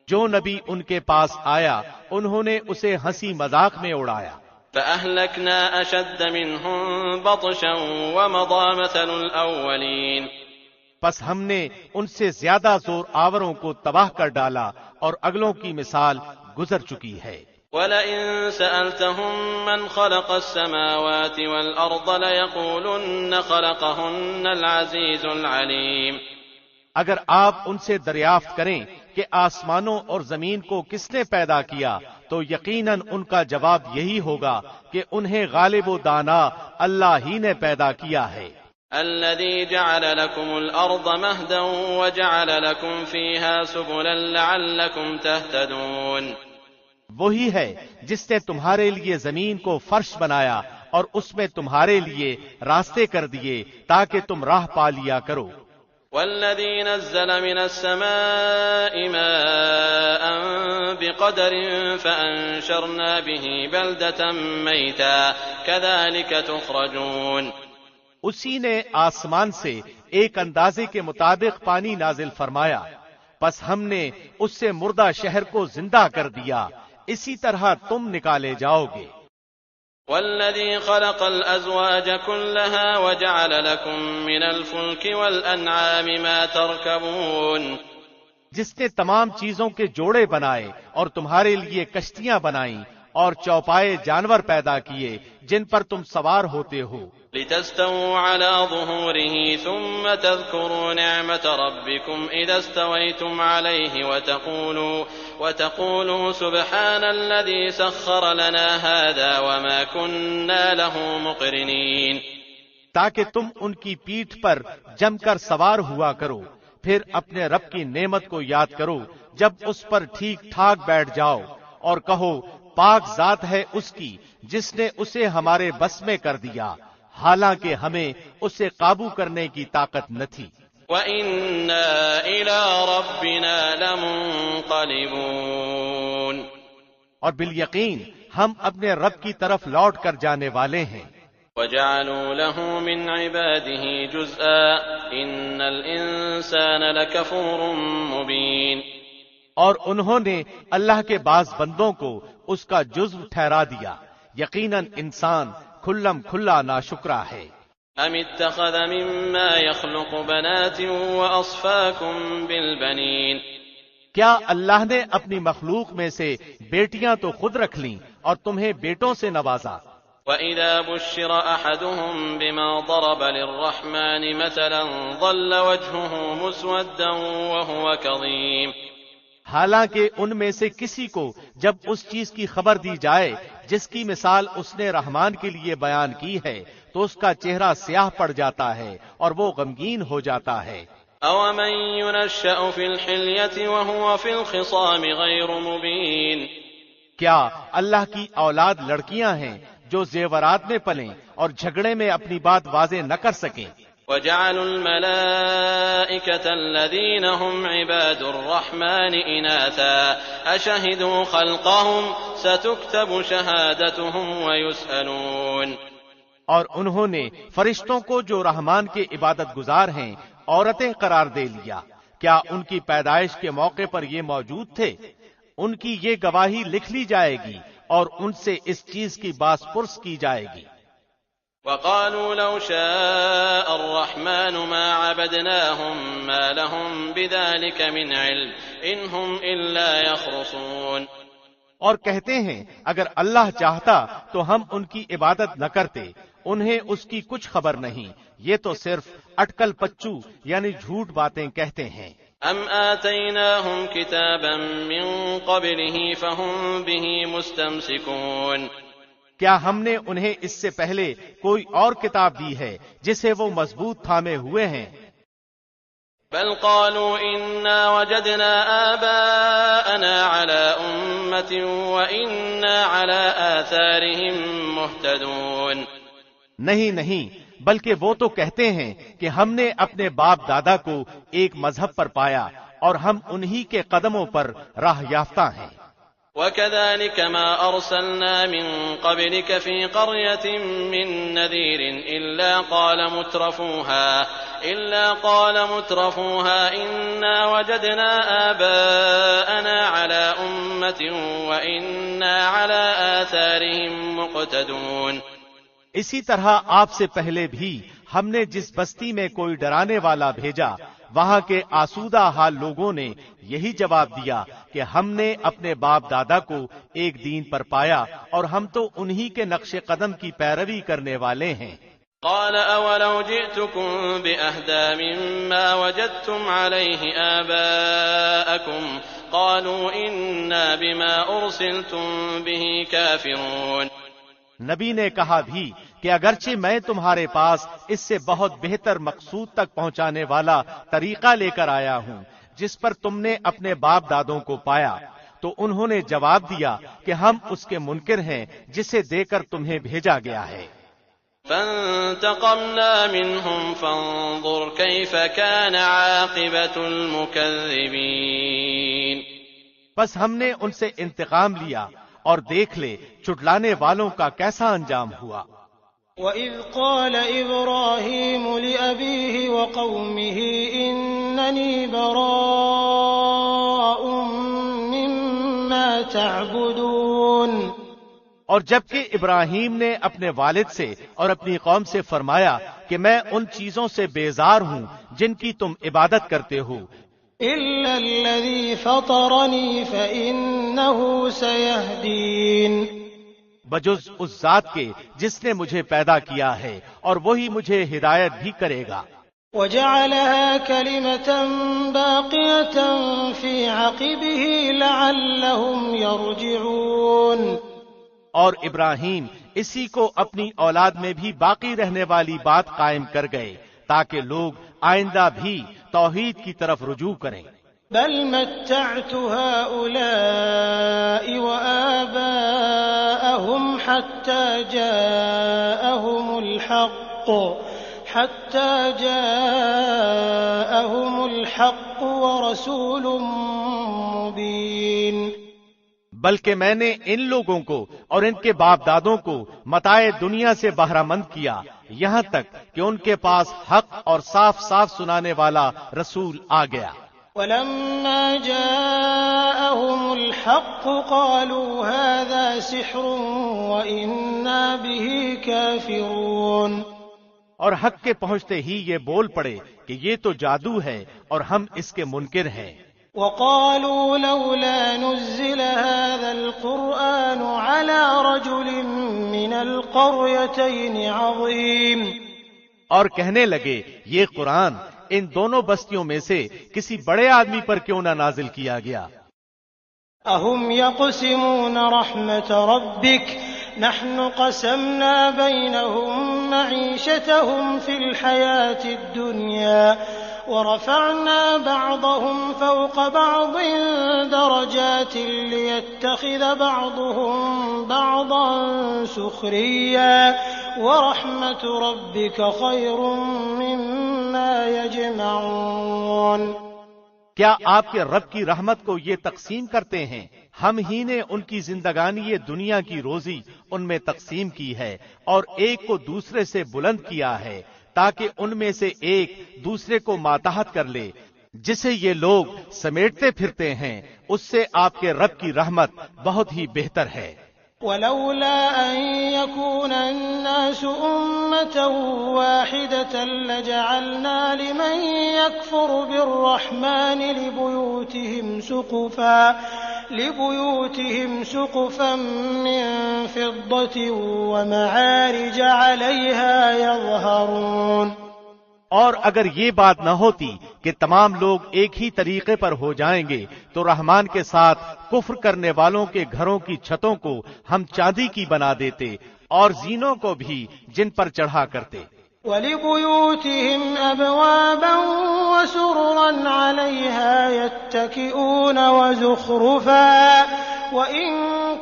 جو نبی ان کے پاس آیا انہوں نے اسے ہنسی مذاق میں اڑایا. فَأَهْلَكْنَا أَشَدَّ مِنْهُم بَطْشًا وَمَضَىٰ مَثَلُ الْأَوَّلِينَ، پس ہم نے ان سے زیادہ زور آوروں کو تباہ کر ڈالا اور اگلوں کی مثال گزر چکی ہے. وَلَئِن سَأَلْتَهُم مَّنْ خَلَقَ السَّمَاوَاتِ وَالْأَرْضَ لَيَقُولُنَّ خَلَقَهُنَّ الْعَزِيزُ الْعَلِيمُ، اگر آپ ان سے دریافت کریں کہ آسمانوں اور زمین کو کس نے پیدا کیا تو یقیناً ان کا جواب یہی ہوگا کہ انہیں غالب و دانا اللہ ہی نے پیدا کیا ہے. الَّذِي جَعَلَ لَكُمُ الْأَرْضَ مَهْدًا وَجَعَلَ لَكُمْ فِيهَا سُبُلًا لَعَلَّكُمْ تَهْتَدُونَ، وہی ہے جس نے تمہارے لیے زمین کو فرش بنایا اور اس میں تمہارے لیے راستے کر دیے تاکہ تم راہ پا لیا کرو. وَالَّذِي نَزَّلَ مِنَ السَّمَاءِ مَاءً بِقَدَرٍ فَأَنشَرْنَا بِهِ بَلْدَةً مَّيْتًا كَذَلِكَ تُخْرَجُونَ، اسی نے آسمان سے ایک اندازے کے مطابق پانی نازل فرمایا، پس ہم نے اس سے مردہ شہر کو زندہ کر دیا، اسی طرح تم نکالے جاؤ گے. وَالَّذِي خَلَقَ الْأَزْوَاجَ كُلَّهَا وَجَعَلَ لَكُم مِّنَ الْفُلْكِ وَالْأَنْعَامِ مَا تَرْكَبُونَ، جس نے تمام چیزوں کے جوڑے بنائے اور تمہارے لیے کشتیاں بنائیں اور چوپائے جانور پیدا کیے جن پر تم سوار ہوتے ہو. لِتَسْتَوُوا عَلَىٰ ظُهُورِهِ ثُمَّ تَذْكُرُوا نِعْمَةَ رَبِّكُمْ إِذَا اسْتَوَيْتُمْ عَلَيْهِ وَتَقُولُوا سُبْحَانَ الَّذِي سَخَّرَ لَنَا هَٰذَا وَمَا كُنَّا لَهُ مُقْرِنِينَ، تاکہ تم ان کی پیٹھ پر جم کر سوار ہوا کرو، پھر اپنے رب کی نعمت کو یاد کرو جب اس پر ٹھیک ٹھاک بیٹھ جاؤ اور کہو پاک ذات ہے اس کی جس نے اسے ہمارے بس میں کر دیا، حالانکہ ہمیں اسے قابو کرنے کی طاقت نہ تھی. وَإِنَّا إِلَىٰ رَبِّنَا لَمُنقَلِبُونَ، اور بالیقین ہم اپنے رب کی طرف لوٹ کر جانے والے ہیں. وَجَعَلُوا لَهُ مِنْ عِبَادِهِ جُزْءًا إِنَّ الْإِنسَانَ لَكَفُورٌ مُّبِينٌ، اور انہوں نے اللہ کے بعض بندوں کو اس کا جزو ٹھہرا دیا، یقیناً انسان کھلم کھلا ناشکرا ہے. أَمِ اتَّخَذَ مِمَّا يَخْلُقُ بَنَاتٍ وَأَصْفَاكُم بِالْبَنِينَ، کیا اللہ نے اپنی مخلوق میں سے بیٹیاں تو خود رکھ لیں اور تمہیں بیٹوں سے نوازا. وَإِذَا بُشِّرَ أَحَدُهُم بِمَا ضَرَبَ لِلرَّحْمَٰنِ مَثَلًا ظَلَّ وَجْهُهُ مُسْوَدًّا وَهُوَ كَظِيمٌ، حالانکہ ان میں سے کسی کو جب اس چیز کی خبر دی جائے جس کی مثال اس نے رحمان کے لیے بیان کی ہے تو اس کا چہرہ سیاہ پڑ جاتا ہے اور وہ غمگین ہو جاتا ہے. أَوَمَن يُنَشَّأُ فِي الْحِلْيَةِ وَهُوَ فِي الْخِصَامِ غَيْرُ مُبِينٍ، کیا اللہ کی اولاد لڑکیاں ہیں جو زیورات میں پلیں اور جھگڑے میں اپنی بات واضح نہ کر سکیں. وَجَعَلُوا الْمَلَائِكَةَ الَّذِينَ هُمْ عِبَادُ الرَّحْمَٰنِ إِنَاثًا أَشَهِدُوا خَلْقَهُمْ سَتُكْتَبُ شَهَادَتُهُمْ وَيُسْأَلُونَ، اور انہوں نے فرشتوں کو جو رحمان کے عبادت گزار ہیں عورتیں قرار دے لیا. کیا ان کی پیدائش کے موقع پر یہ موجود تھے؟ ان کی یہ گواہی لکھ لی جائے گی اور ان سے اس چیز کی باس پرس کی جائے گی. وقالوا لو شاء الرحمن ما عبدناهم ما لهم بذلك من علم إن هم إلا يخرصون. اور کہتے ہیں اگر اللہ چاہتا تو ہم ان کی عبادت نہ کرتے، انہیں اس کی کچھ خبر نہیں، یہ تو صرف اٹکل پچو یعنی جھوٹ باتیں کہتے ہیں. ام آتیناہم کتابا من قبلہ فہم بہ مستمسکون. کیا ہم نے انہیں اس سے پہلے کوئی اور کتاب دی ہے جسے وہ مضبوط تھامے ہوئے ہیں؟ بل قالوا انا وجدنا آباءنا على امة وانا على آثارهم مهتدون. نہیں، بلکہ وہ تو کہتے ہیں کہ ہم نے اپنے باپ دادا کو ایک مذہب پر پایا اور ہم انہی کے قدموں پر راہ یافتہ ہیں. وَكَذَلِكَ مَا أَرْسَلْنَا مِن قَبْلِكَ فِي قَرْيَةٍ مِّن نَّذِيرٍ إِلَّا قَالَ مُتْرَفُوهَا إِنَّا وَجَدْنَا آبَاءَنَا عَلَىٰ أُمَّةٍ وَإِنَّا عَلَىٰ آثَارِهِم مُّقْتَدُونَ. اسی طرح آپ سے پہلے بھی ہم نے جس بستی میں کوئی ڈرانے والا بھیجا، وہاں کے آسودہ حال لوگوں نے یہی جواب دیا کہ ہم نے اپنے باپ دادا کو ایک دین پر پایا اور ہم تو انہی کے نقش قدم کی پیروی کرنے والے ہیں. قال اولو جئتكم بأهدى مما وجدتم عليه آباءكم قالوا إنا بما أرسلتم به كافرون. نبی نے کہا بھی کہ اگرچہ میں تمہارے پاس اس سے بہت بہتر مقصود تک پہنچانے والا طریقہ لے کر آیا ہوں جس پر تم نے اپنے باپ دادوں کو پایا، تو انہوں نے جواب دیا کہ ہم اس کے منکر ہیں جسے دے کر تمہیں بھیجا گیا ہے. فانتقمنا منهم فانظر كيف كان عاقبة المكذبين. بس ہم نے ان سے انتقام لیا اور دیکھ لے چٹلانے والوں کا کیسا انجام ہوا. وَإِذْ قَالَ إِبْرَاهِيمُ لِأَبِيهِ وَقَوْمِهِ إِنَّنِي بَرَاءٌ مِّمَّا تَعْبُدُونَ. اور جبکہ ابراہیم نے اپنے والد سے اور اپنی قوم سے فرمایا کہ میں ان چیزوں سے بیزار ہوں جن کی تم عبادت کرتے ہو، إِلَّا الَّذِي فَطَرَنِي فَإِنَّهُ سَيَهْدِينِ. بجز اس ذات کے جس نے مجھے پیدا کیا ہے اور وہی مجھے ہدایت بھی کرے گا. وَجَعَلَهَا كَلِمَةً بَاقِيَةً فِي عَقِبِهِ لَعَلَّهُمْ يَرْجِعُونَ. اور ابراہیم اسی کو اپنی اولاد میں بھی باقی رہنے والی بات قائم کر گئے تاکہ لوگ آئندہ بھی توحید کی طرف رجوع کریں. بل متعت هؤلاء وآباءهم حتى جاءهم الحق ورسول مبين. بلکہ میں نے ان لوگوں کو اور ان کے باپ دادوں کو متاع دنیا سے بہرہ مند کیا یہاں تک کہ ان کے پاس حق اور صاف صاف سنانے والا رسول آ گیا. ولما جاءهم الحق قالوا هذا سحر وإنا به كافرون. اور حق کے پہنچتے ہی یہ بول پڑے کہ یہ تو جادو ہے اور ہم اس کے منکر ہیں. وقالوا لولا نزل هذا القرآن على رجل من القريتين عظيم. اور کہنے لگے یہ قرآن ان دونوں بستیوں میں سے کسی بڑے آدمی پر کیوں نہ نازل کیا گیا. اهم يقسمون رحمت ربك نحن قسمنا بينهم معيشتهم في الحياة الدنيا ورفعنا بعضهم فوق بعض درجات ليتخذ بعضهم بعضا سخريا ورحمة ربك خير مما يجمعون. کیا آپ کے رب کی رحمت کو یہ تقسیم کرتے ہیں؟ ہم ہی نے ان کی زندگانی یہ دنیا کی روزی ان میں تقسیم کی ہے اور ایک کو دوسرے سے بلند کیا ہے تاکہ ان میں سے ایک دوسرے کو ماتحت کر لے. جسے یہ لوگ سمیٹتے پھرتے ہیں اس سے آپ کے رب کی رحمت بہت ہی بہتر ہے. ولولا أن يكون الناس أمة واحدة لجعلنا لمن يكفر بالرحمن لبيوتهم سقفا من فضة ومعارج عليها يظهرون۔ اور اگر یہ بات نہ ہوتی کہ تمام لوگ ایک ہی طریقے پر ہو جائیں گے تو رحمان کے ساتھ کفر کرنے والوں کے گھروں کی چھتوں کو ہم چاندی کی بنا دیتے اور زینوں کو بھی جن پر چڑھا کرتے۔ وَلِبُيُوتِهِمْ أَبْوَابًا وَسُرُرًا عَلَيْهَا يَتَّكِئُونَ وَزُخْرُفًا وَإِن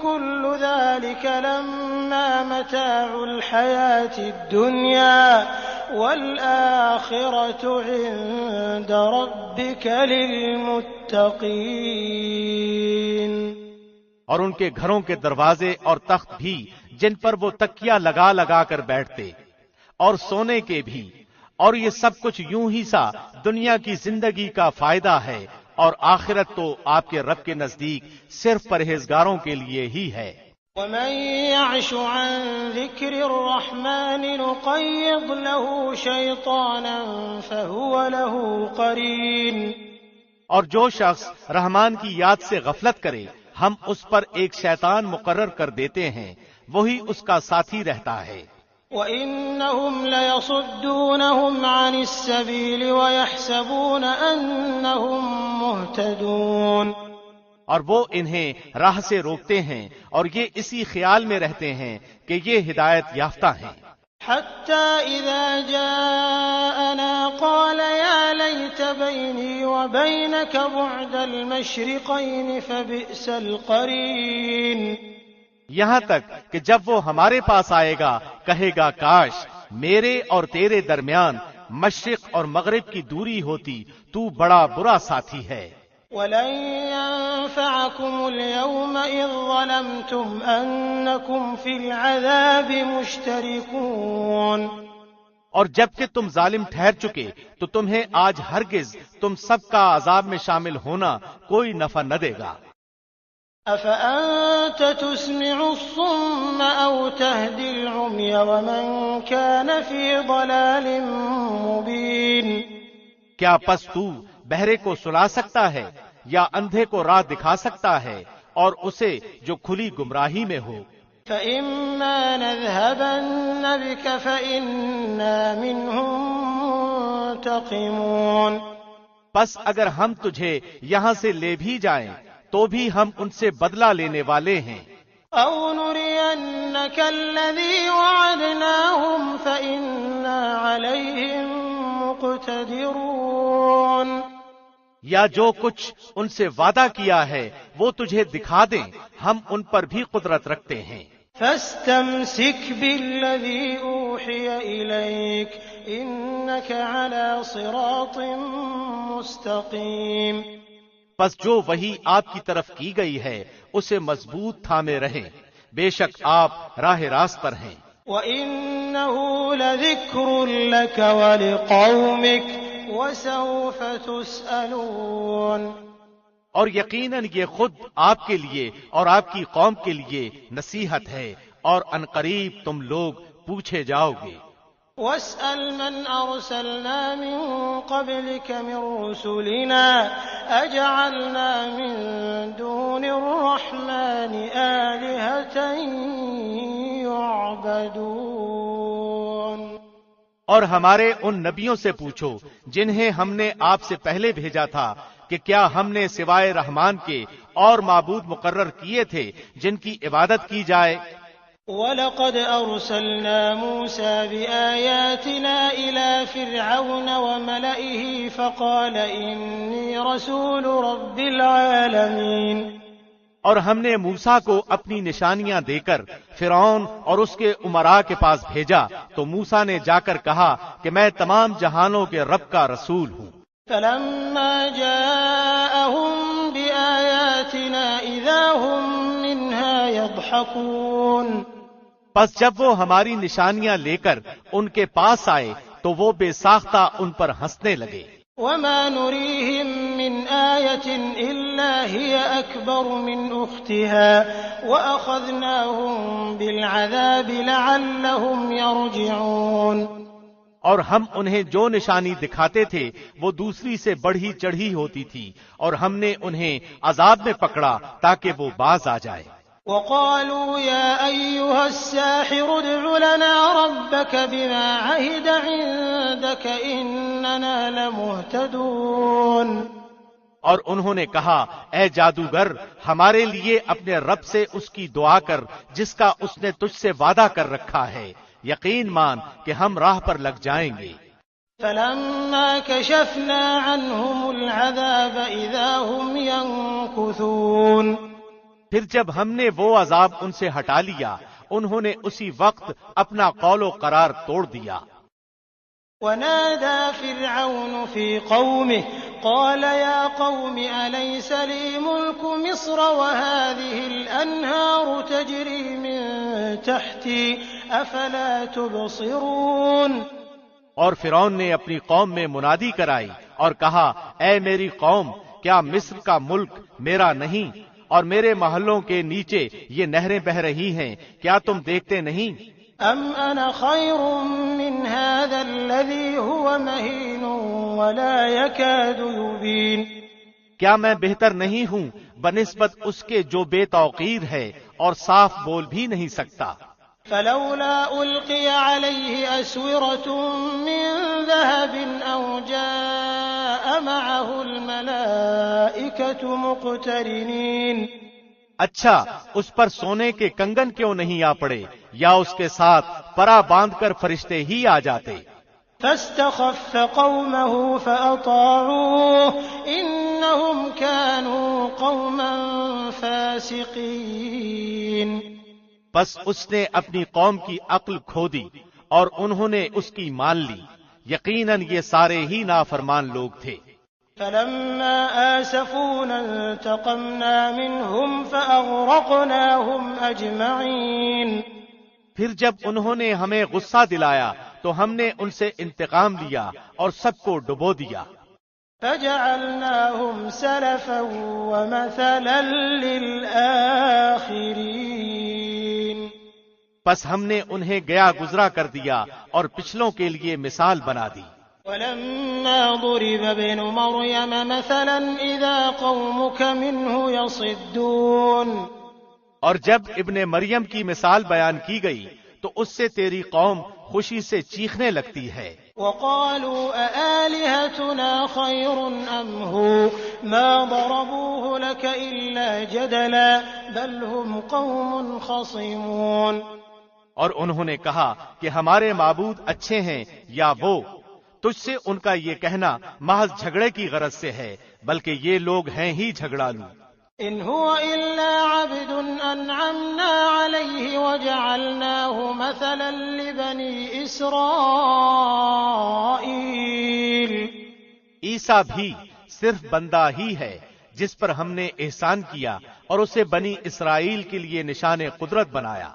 كُلُّ ذَلِكَ لَمَّا مَتَاعُ الْحَيَاةِ الدُّنْيَا وَالْآخِرَةُ عِندَ رَبِّكَ لِلْمُتَّقِينَ۔ اور ان کے گھروں کے دروازے اور تخت بھی جن پر وہ تکیہ لگا لگا کر بیٹھتے اور سونے کے بھی، اور یہ سب کچھ یوں ہی سا دنیا کی زندگی کا فائدہ ہے، اور آخرت تو آپ کے رب کے نزدیک صرف پرہیزگاروں کے لیے ہی ہے۔ وَمَن يَعْشُ عَن ذِكْرِ الرَّحْمَنِ نُقَيِّضْ لَهُ شَيْطَانًا فَهُوَ لَهُ قَرِينٌ۔ اور جو شخص رحمان کی یاد سے غفلت کرے ہم اس پر ایک شیطان مقرر کر دیتے ہیں، وہی اس کا ساتھی رہتا ہے۔ وَإِنَّهُمْ لَيَصُدُّونَهُمْ عَنِ السَّبِيلِ وَيَحْسَبُونَ أَنَّهُمْ مُهْتَدُونَ۔ اور وہ انہیں راہ سے روکتے ہیں اور یہ اسی خیال میں رہتے ہیں کہ یہ ہدایت یافتہ ہیں۔ حَتَّى إِذَا جَاءَنَا قَالَ يَا لَيْتَ بَيْنِي وَبَيْنَكَ بُعْدَ الْمَشْرِقَيْنِ فَبِئْسَ الْقَرِينُ۔ یہاں تک کہ جب وہ ہمارے پاس آئے گا کہے گا کاش میرے اور تیرے درمیان مشرق اور مغرب کی دوری ہوتی، تو بڑا برا ساتھی ہے۔ وَلَن يَنفَعَكُمُ الْيَوْمَ إِذ ظَّلَمْتُمْ أَنَّكُمْ فِي الْعَذَابِ مُشْتَرِكُونَ۔ اور جب کہ تم ظالم ٹھہر چکے تو تمہیں آج ہرگز تم سب کا عذاب میں شامل ہونا کوئی نفع نہ دے گا۔ أَفَأَنتَ تُسْمِعُ الصُّمَّ أَوْ تَهْدِي الْعُمْيَ وَمَن كَانَ فِي ضَلَالٍ مُّبِينٍ۔ کیا پس تو بہرے کو سلا سکتا ہے یا اندھے کو راہ دکھا سکتا ہے اور اسے جو کھلی گمراہی میں ہو؟ فَإِمَّا نَذْهَبَنَّ بِكَ فَإِنَّا مِنْهُمْ مُنْتَقِمُونَ۔ پس اگر ہم تجھے یہاں سے لے بھی جائیں تو بھی ہم ان سے بدلہ لینے والے ہیں۔ أَوْ نُرِيَنَّكَ الَّذِي وَعَدْنَاهُمْ فَإِنَّا عَلَيْهِمْ مُقْتَدِرُونَ۔ یا جو کچھ ان سے وعدہ کیا ہے وہ تجھے دکھا دیں، ہم ان پر بھی قدرت رکھتے ہیں۔ فَاسْتَمْسِكْ بِالَّذِي أُوحِيَ إِلَيْكَ إِنَّكَ عَلَى صِرَاطٍ مُسْتَقِيمٍ۔ پس جو وحی آپ کی طرف کی گئی ہے اسے مضبوط تھامے رہیں، بے شک آپ راہ راست پر ہیں۔ وَإِنَّهُ لَذِكْرٌ لَكَ وَلِقَوْمِكَ وَسَوْفَ تُسْأَلُونَ۔ اور یقیناً یہ خود آپ کے لیے اور آپ کی قوم کے لیے نصیحت ہے، اور عنقریب تم لوگ پوچھے جاؤ گے۔ وَاسْأَلْ مَنْ أَرْسَلْنَا مِن قَبْلِكَ مِن رُّسُلِنَا أَجَعَلْنَا مِن دُونِ الرَّحْمَٰنِ آلِهَةً يُعْبَدُونَ۔ اور ہمارے ان نبیوں سے پوچھو جنہیں ہم نے آپ سے پہلے بھیجا تھا کہ کیا ہم نے سوائے رحمان کے اور معبود مقرر کیے تھے جن کی عبادت کی جائے؟ وَلَقَدْ أَرْسَلْنَا مُوسَىٰ بِآيَاتِنَا إِلَىٰ فِرْعَوْنَ وَمَلَئِهِ فَقَالَ إِنِّي رَسُولُ رَبِّ الْعَالَمِينَ۔ اور ہم نے موسیٰ کو اپنی نشانیاں دے کر فرعون اور اس کے امراء کے پاس بھیجا تو موسیٰ نے جا کر کہا کہ میں تمام جہانوں کے رب کا رسول ہوں۔ فَلَمَّا جَاءَهُم بِآيَاتِنَا إِذَا هُم مِّنْهَا يَضْحَكُونَ۔ پس جب وہ ہماری نشانیاں لے کر ان کے پاس آئے تو وہ بے ساختہ ان پر ہنسنے لگے۔ وما نريهم من آية إلا هي أكبر من أختها وأخذناهم بالعذاب لعلهم يرجعون۔ اور ہم انہیں جو نشانی دکھاتے تھے وہ دوسری سے بڑھی چڑھی ہوتی تھی، اور ہم نے انہیں عذاب میں پکڑا تاکہ وہ باز آ جائے۔ وقالوا يا أيها الساحر ادع لنا ربك بما عهد عندك إننا لمهتدون۔ اور انہوں نے کہا اے جادوگر ہمارے لیے اپنے رب سے اس کی دعا کر جس کا اس نے تجھ سے وعدہ کر رکھا ہے، یقین مان کہ ہم راہ پر لگ جائیں گے۔ فلما كشفنا عنهم العذاب إذا هم ينكثون۔ پھر جب ہم نے وہ عذاب ان سے ہٹا لیا انہوں نے اسی وقت اپنا قول و قرار توڑ دیا۔ ونادى فرعون في قومه قال يا قوم أليس لي ملك مصر وهذه الأنهار تجري من تحتي أفلا تبصرون۔ اور فرعون نے اپنی قوم میں منادی کرائی اور کہا اے میری قوم کیا مصر کا ملک میرا نہیں اور میرے محلوں کے نیچے یہ نہریں بہ رہی ہیں، کیا تم دیکھتے نہیں؟ ام انا خیر من هذا الذي هو مهین ولا يكاد يبین۔ کیا میں بہتر نہیں ہوں بنسبت اس کے جو بے توقیر ہے اور صاف بول بھی نہیں سکتا؟ فلولا القي عليه اسورة من ذهب او جاء معه الملائكة مقترنين۔ اچھا اس پر سونے کے کنگن کیوں نہیں آ پڑے یا اس کے ساتھ پرا باندھ کر فرشتے ہی آ جاتے؟ فاستخف قومه فأطاعوه إنهم كانوا قوما فاسقين۔ بس اس نے اپنی قوم کی عقل کھو دی اور انہوں نے اس کی مان لی، یقیناً یہ سارے ہی نافرمان لوگ تھے۔ فلما آسفونا انتقمنا منهم فأغرقناهم أجمعين۔ پھر جب انہوں نے ہمیں غصہ دلایا تو ہم نے ان سے انتقام لیا اور سب کو ڈبو دیا۔ فجعلناهم سلفا ومثلا للآخرين۔ پس ہم نے انہیں گیا گزرا کر دیا اور پچھلوں کے لیے مثال بنا دی۔ ولما ضرب ابن مريم مثلا إذا قومك منه يصدون۔ اور جب ابن مریم کی مثال بیان کی گئی تو اس سے تیری قوم خوشی سے چیخنے لگتی ہے۔ وقالوا أآلهتنا خير أم هو ما ضربوه لك إلا جدلا بل هم قوم خصمون۔ اور انہوں نے کہا کہ ہمارے معبود اچھے ہیں یا وہ، تجھ سے ان کا یہ کہنا محض جھگڑے کی غرض سے ہے، بلکہ یہ لوگ ہیں ہی جھگڑالو۔ إن هو إلا عبد أنعمنا عليه وجعلناه مثلا لبني إسرائيل۔ عیسیٰ بھی صرف بندہ ہی ہے جس پر ہم نے احسان کیا اور اسے بنی اسرائیل کے لیے نشان قدرت بنایا۔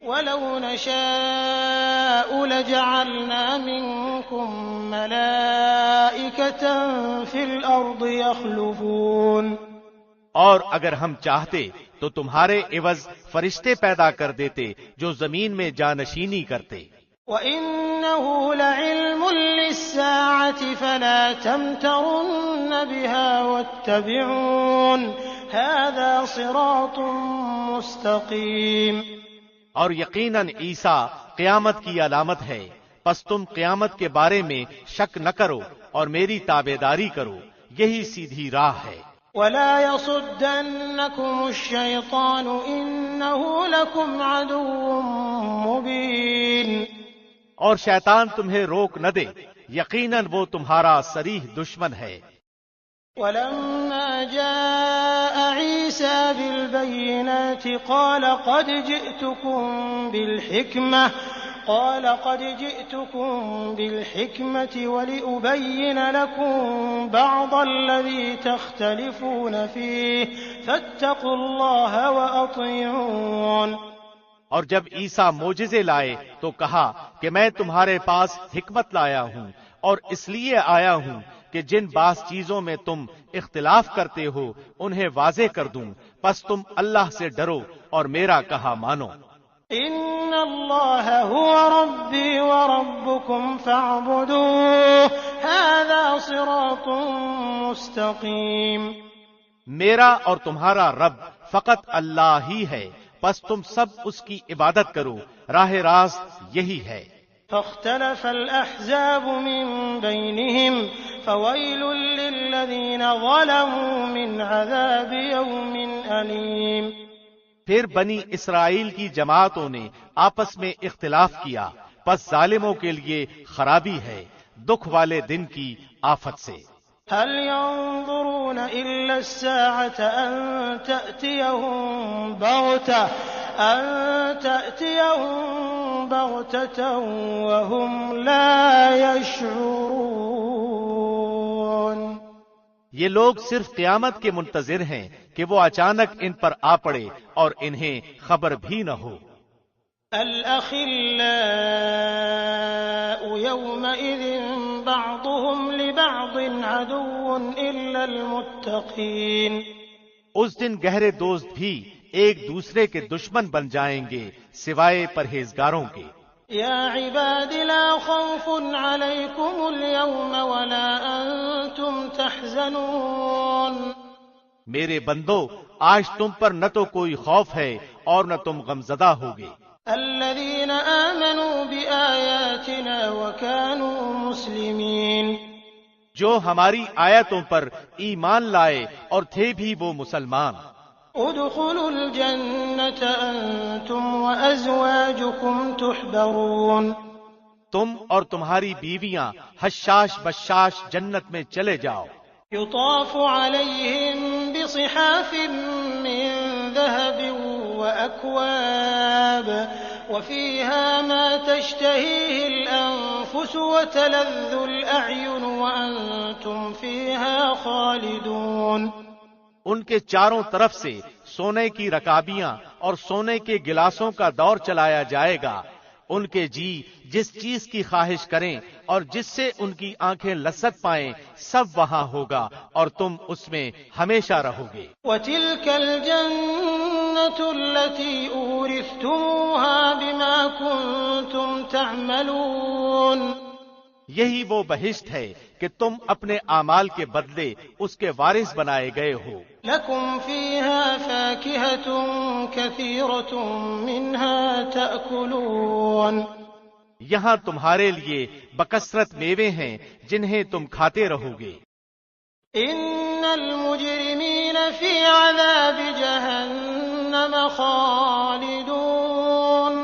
وَلَوْ نَشَاءُ لَجَعَلْنَا مِنكُم مَّلَائِكَةً فِي الْأَرْضِ يَخْلُفُونَ۔ اور اگر ہم چاہتے تو تمہارے عوض فرشتے پیدا کر دیتے جو زمین میں جانشینی کرتے۔ وَإِنَّهُ لَعِلْمٌ لِّلسَّاعَةِ فَلَا تَمْتَرُنَّ بِهَا وَاتَّبِعُونِ هَذَا صِرَاطٌ مُّسْتَقِيمٌ۔ اور یقیناً عیسیٰ قیامت کی علامت ہے، پس تم قیامت کے بارے میں شک نہ کرو اور میری تابعداری کرو، یہی سیدھی راہ ہے۔ وَلَا يَصُدَّنَّكُمُ الشَّيْطَانُ إِنَّهُ لَكُمْ عَدُوٌّ مُّبِينٌ۔ اور شیطان تمہیں روک نہ دے، یقیناً وہ تمہارا صریح دشمن ہے۔ وَلَمَّا جَاءَ عِيسَىٰ بِالْبَيِّنَاتِ قَالَ قَدْ جِئْتُكُم بِالْحِكْمَةِ وَلِأُبَيِّنَ لَكُم بَعْضَ الَّذِي تَخْتَلِفُونَ فِيهِ فَاتَّقُوا اللَّهَ وَأَطِيعُونِ۔ اور جب عیسیٰ معجزے لائے تو کہا کہ میں تمہارے پاس حکمت لایا ہوں اور اس لیے آیا ہوں کہ جن بعض چیزوں میں تم اختلاف کرتے ہو انہیں واضح کر دوں، پس تم اللہ سے ڈرو اور میرا کہا مانو۔ ان اللہ هو ربی وربکم فاعبدوہ ھذا صراط مستقیم۔ میرا اور تمہارا رب فقط اللہ ہی ہے، پس تم سب اس کی عبادت کرو، راہ راست یہی ہے۔ فاختلف الأحزاب من بينهم فويل للذين ظلموا من عذاب يوم أليم۔ پھر بنی اسرائیل کی جماعتوں نے آپس میں اختلاف کیا، پس ظالموں کے لیے خرابی ہے دکھ والے دن کی آفت سے۔ هل ينظرون إلا الساعة أن تأتيهم بغتة وهم لا يشعرون۔ یہ لوگ صرف قیامت کے منتظر ہیں کہ وہ اچانک ان پر آ پڑے اور انہیں خبر بھی نہ ہو۔ الأخلاء يومئذ بعضهم لبعض عدو إلا المتقين۔ اس دن گہرے دوست بھی ایک دوسرے کے دشمن بن جائیں گے سوائے پرہیزگاروں کے۔ یا عباد لا خوف علیکم اليوم ولا انتم تحزنون۔ میرے بندو آج تم پر نہ تو کوئی خوف ہے اور نہ تم غمزدہ ہوگے۔ الذین آمنوا بآیاتنا وكانوا مسلمین۔ جو ہماری آیتوں پر ایمان لائے اور تھے بھی وہ مسلمان۔ ادخلوا الجنة انتم وازواجكم تحبرون۔ تم اور تمہاری بیویاں حشاش بشاش جنت میں چلے جاؤ۔ یطاف علیہم بصحاف من ذهب وأكواب وفيها ما تشتهيه الأنفس وتلذ الأعين وأنتم فيها خالدون۔ ان کے چاروں طرف سے سونے کی رکابیاں اور سونے کے گلاسوں کا دور چلایا جائے گا۔ ان کے جی جس چیز کی خواہش کریں اور جس سے ان کی آنکھیں لذت پائیں سب وہاں ہوگا اور تم اس میں ہمیشہ رہو گے۔ وَتِلْكَ الْجَنَّةُ الَّتِي أُورِثْتُمُوهَا بِمَا كُنتُمْ تَعْمَلُونَ۔ یہی وہ بہشت ہے کہ تم اپنے اعمال کے بدلے اس کے وارث بنائے گئے ہو۔ لَكُمْ فِيهَا فَاكِهَةٌ كَثِيرَةٌ مِنْهَا تَأْكُلُونَ۔ یہاں تمہارے لیے بکثرت میوے ہیں جنہیں تم کھاتے رہو گے۔ إِنَّ الْمُجْرِمِينَ فِي عَذَابِ جَهَنَّمَ خَالِدُونَ۔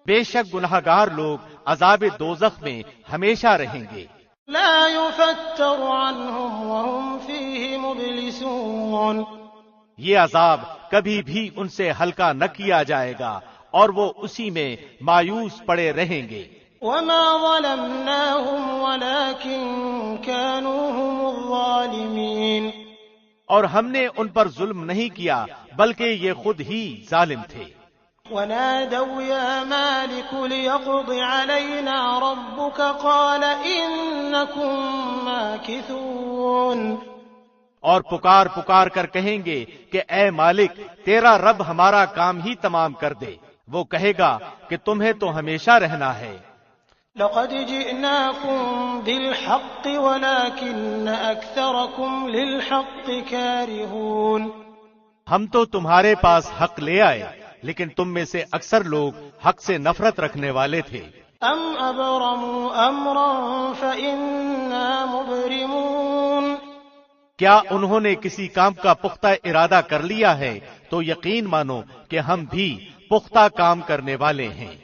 بے شک گناہگار لوگ عذاب دوزخ میں ہمیشہ رہیں گے۔ لا يفتر عنهم وهم فيه مبلسون۔ یہ عذاب کبھی بھی ان سے ہلکا نہ کیا جائے گا اور وہ اسی میں مایوس پڑے رہیں گے۔ وما ظلمناهم ولكن كانوا هم الظالمين۔ اور ہم نے ان پر ظلم نہیں کیا بلکہ یہ خود ہی ظالم تھے۔ ونادوا يا مالك ليقض علينا ربك قال إنكم ماكثون۔ اور پکار پکار کر کہیں گے کہ اے مالک تیرا رب ہمارا کام ہی تمام کر دے۔ وہ کہے گا کہ تمہیں تو ہمیشہ رہنا ہے۔ لقد جئناكم بالحق ولكن أكثركم للحق كارهون۔ ہم تو تمہارے پاس حق لے آئے لیکن تم میں سے اکثر لوگ حق سے نفرت رکھنے والے تھے۔ ام ابرموا امرا فإنا مبرمون۔ کیا انہوں نے کسی کام کا پختہ ارادہ کر لیا ہے تو یقین مانو کہ ہم بھی پختہ کام کرنے والے ہیں۔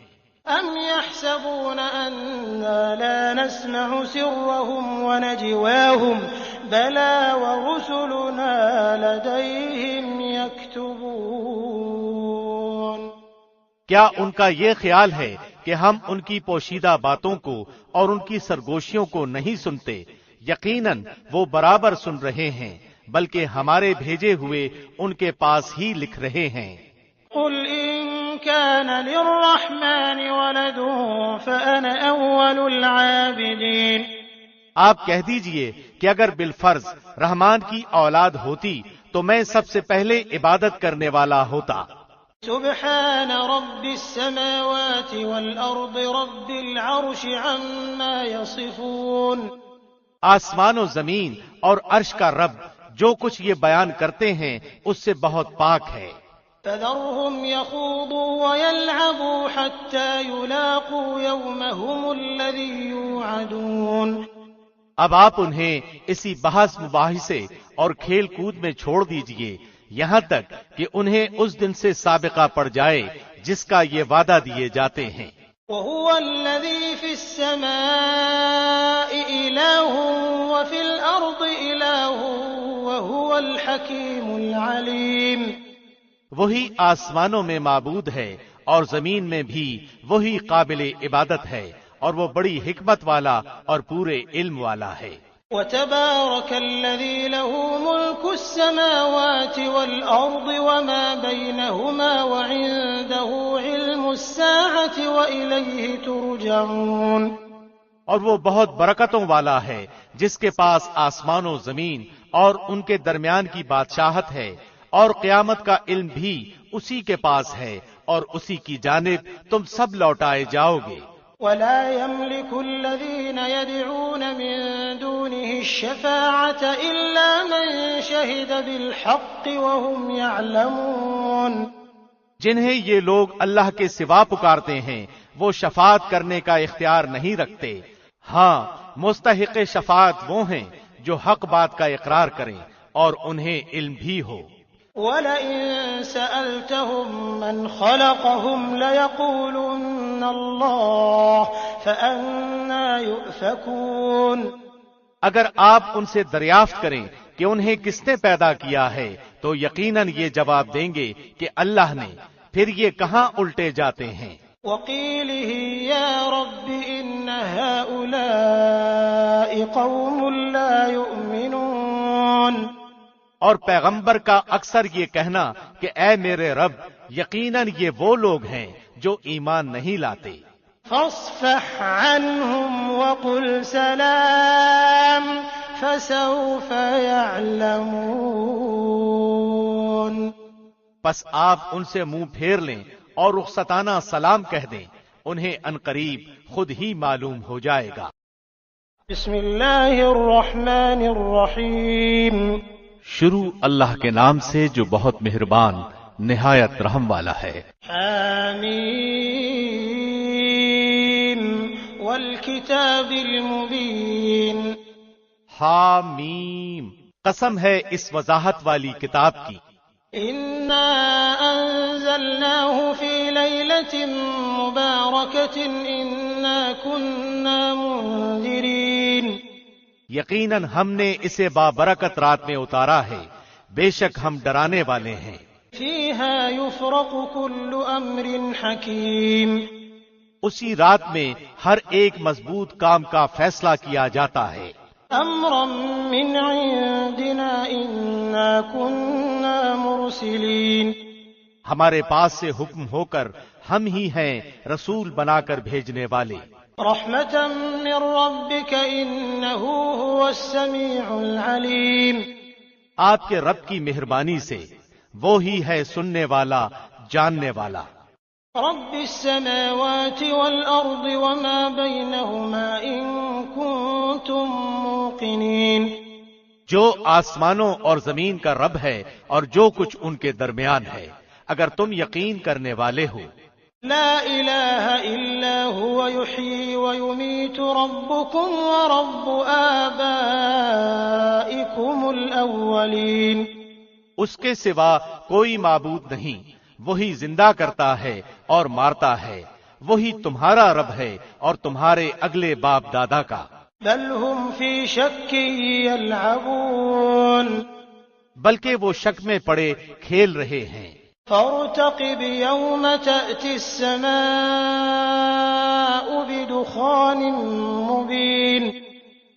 ام يحسبون أنا لا نسمع سرهم ونجواهم بلى ورسلنا لديهم يكتبون۔ کیا ان کا یہ خیال ہے کہ ہم ان کی پوشیدہ باتوں کو اور ان کی سرگوشیوں کو نہیں سنتے؟ یقیناً وہ برابر سن رہے ہیں بلکہ ہمارے بھیجے ہوئے ان کے پاس ہی لکھ رہے ہیں۔ قل إن كان للرحمن ولد فأنا أول العابدين۔ آپ کہہ دیجئے کہ اگر بالفرض رحمان کی اولاد ہوتی تو میں سب سے پہلے عبادت کرنے والا ہوتا۔ سبحان رب السماوات والأرض رب العرش عما يصفون۔ آسمان و زمین اور عرش کا رب جو کچھ یہ بیان کرتے ہیں اس سے بہت پاک ہے۔ فذرهم يخوضوا ويلعبوا حتى يلاقوا يومهم الذي يوعدون۔ اب آپ انہیں اسی بحث مباحثے اور کھیل کود میں چھوڑ دیجئے یہاں تک کہ انہیں اس دن سے سابقہ پڑ جائے جس کا یہ وعدہ دیے جاتے ہیں۔ وهو الذي في السماء إله وفي الأرض إله وهو الحكيم العليم۔ وہی آسمانوں میں معبود ہے اور زمین میں بھی وہی قابل عبادت ہے اور وہ بڑی حکمت والا اور پورے علم والا ہے۔ وتبارك الذي له ملك السماوات والأرض وما بينهما وعنده علم الساعة وإليه ترجعون۔ اور وہ بہت برکتوں والا ہے جس کے پاس آسمان و زمین اور ان کے درمیان کی بادشاہت ہے، اور قیامت کا علم بھی اسی کے پاس ہے اور اسی کی جانب تم سب لوٹائے جاؤ گے۔ ولا يملك الذين يدعون من دونه الشفاعة إلا من شهد بالحق وهم يعلمون۔ جنہیں یہ لوگ اللہ کے سوا پکارتے ہیں وہ شفاعت کرنے کا اختیار نہیں رکھتے، ہاں مستحق شفاعت وہ ہیں جو حق بات کا اقرار کریں اور انہیں علم بھی ہو۔ وَلَئِن سَأَلْتَهُم مَّنْ خَلَقَهُمْ لَيَقُولُنَّ اللَّهُ فَأَنَّىٰ يُؤْفَكُونَ۔ اگر آپ ان سے دریافت کریں کہ انہیں کس نے پیدا کیا ہے تو یقیناً یہ جواب دیں گے کہ اللہ نے، پھر یہ کہاں الٹے جاتے ہیں۔ وَقِيلِهِ يَا رَبِّ إِنَّ هَٰؤُلَاءِ قَوْمٌ لَّا يُؤْمِنُونَ۔ اور پیغمبر کا اکثر یہ کہنا کہ اے میرے رب یقیناً یہ وہ لوگ ہیں جو ایمان نہیں لاتے۔ فاصفح عنهم وقل سلام فسوف يعلمون۔ پس آپ ان سے منہ پھیر لیں اور رخصتانہ سلام کہہ دیں، انہیں عنقریب خود ہی معلوم ہو جائے گا۔ بسم اللہ الرحمن الرحیم۔ شروع اللہ کے نام سے جو بہت مہربان نہایت رحم والا ہے۔ حامیم والکتاب المبین۔ حامیم، قسم ہے اس وضاحت والی کتاب کی۔ انا انزلناه فی لیلۃ مبارکۃ انا کنا منذرین۔ یقیناً ہم نے اسے بابرکت رات میں اتارا ہے، بے شک ہم ڈرانے والے ہیں۔ فیہا یفرق کل امر حکیم۔ اسی رات میں ہر ایک مضبوط کام کا فیصلہ کیا جاتا ہے۔ امرا من عندنا انا کنا مرسلین۔ ہمارے پاس سے حکم ہو کر ہم ہی ہیں رسول بنا کر بھیجنے والے۔ رحمتا من ربک انہ هو السمیع العلیم۔ آپ کے رب کی مہربانی سے وہ ہی ہے سننے والا جاننے والا۔ رب السماوات والارض وما بینہما ان کنتم موقنین۔ جو آسمانوں اور زمین کا رب ہے اور جو کچھ ان کے درمیان ہے اگر تم یقین کرنے والے ہو۔ لا الہ الا هو یحیی ویمیت ربکم ورب آبائکم الاولین۔ اس کے سوا کوئی معبود نہیں، وہی زندہ کرتا ہے اور مارتا ہے، وہی تمہارا رب ہے اور تمہارے اگلے باپ دادا کا۔ بل هم فی شک یلعبون۔ بلکہ وہ شک میں پڑے کھیل رہے ہیں۔ فارتقب یوم تأتی السماء بدخان مبین۔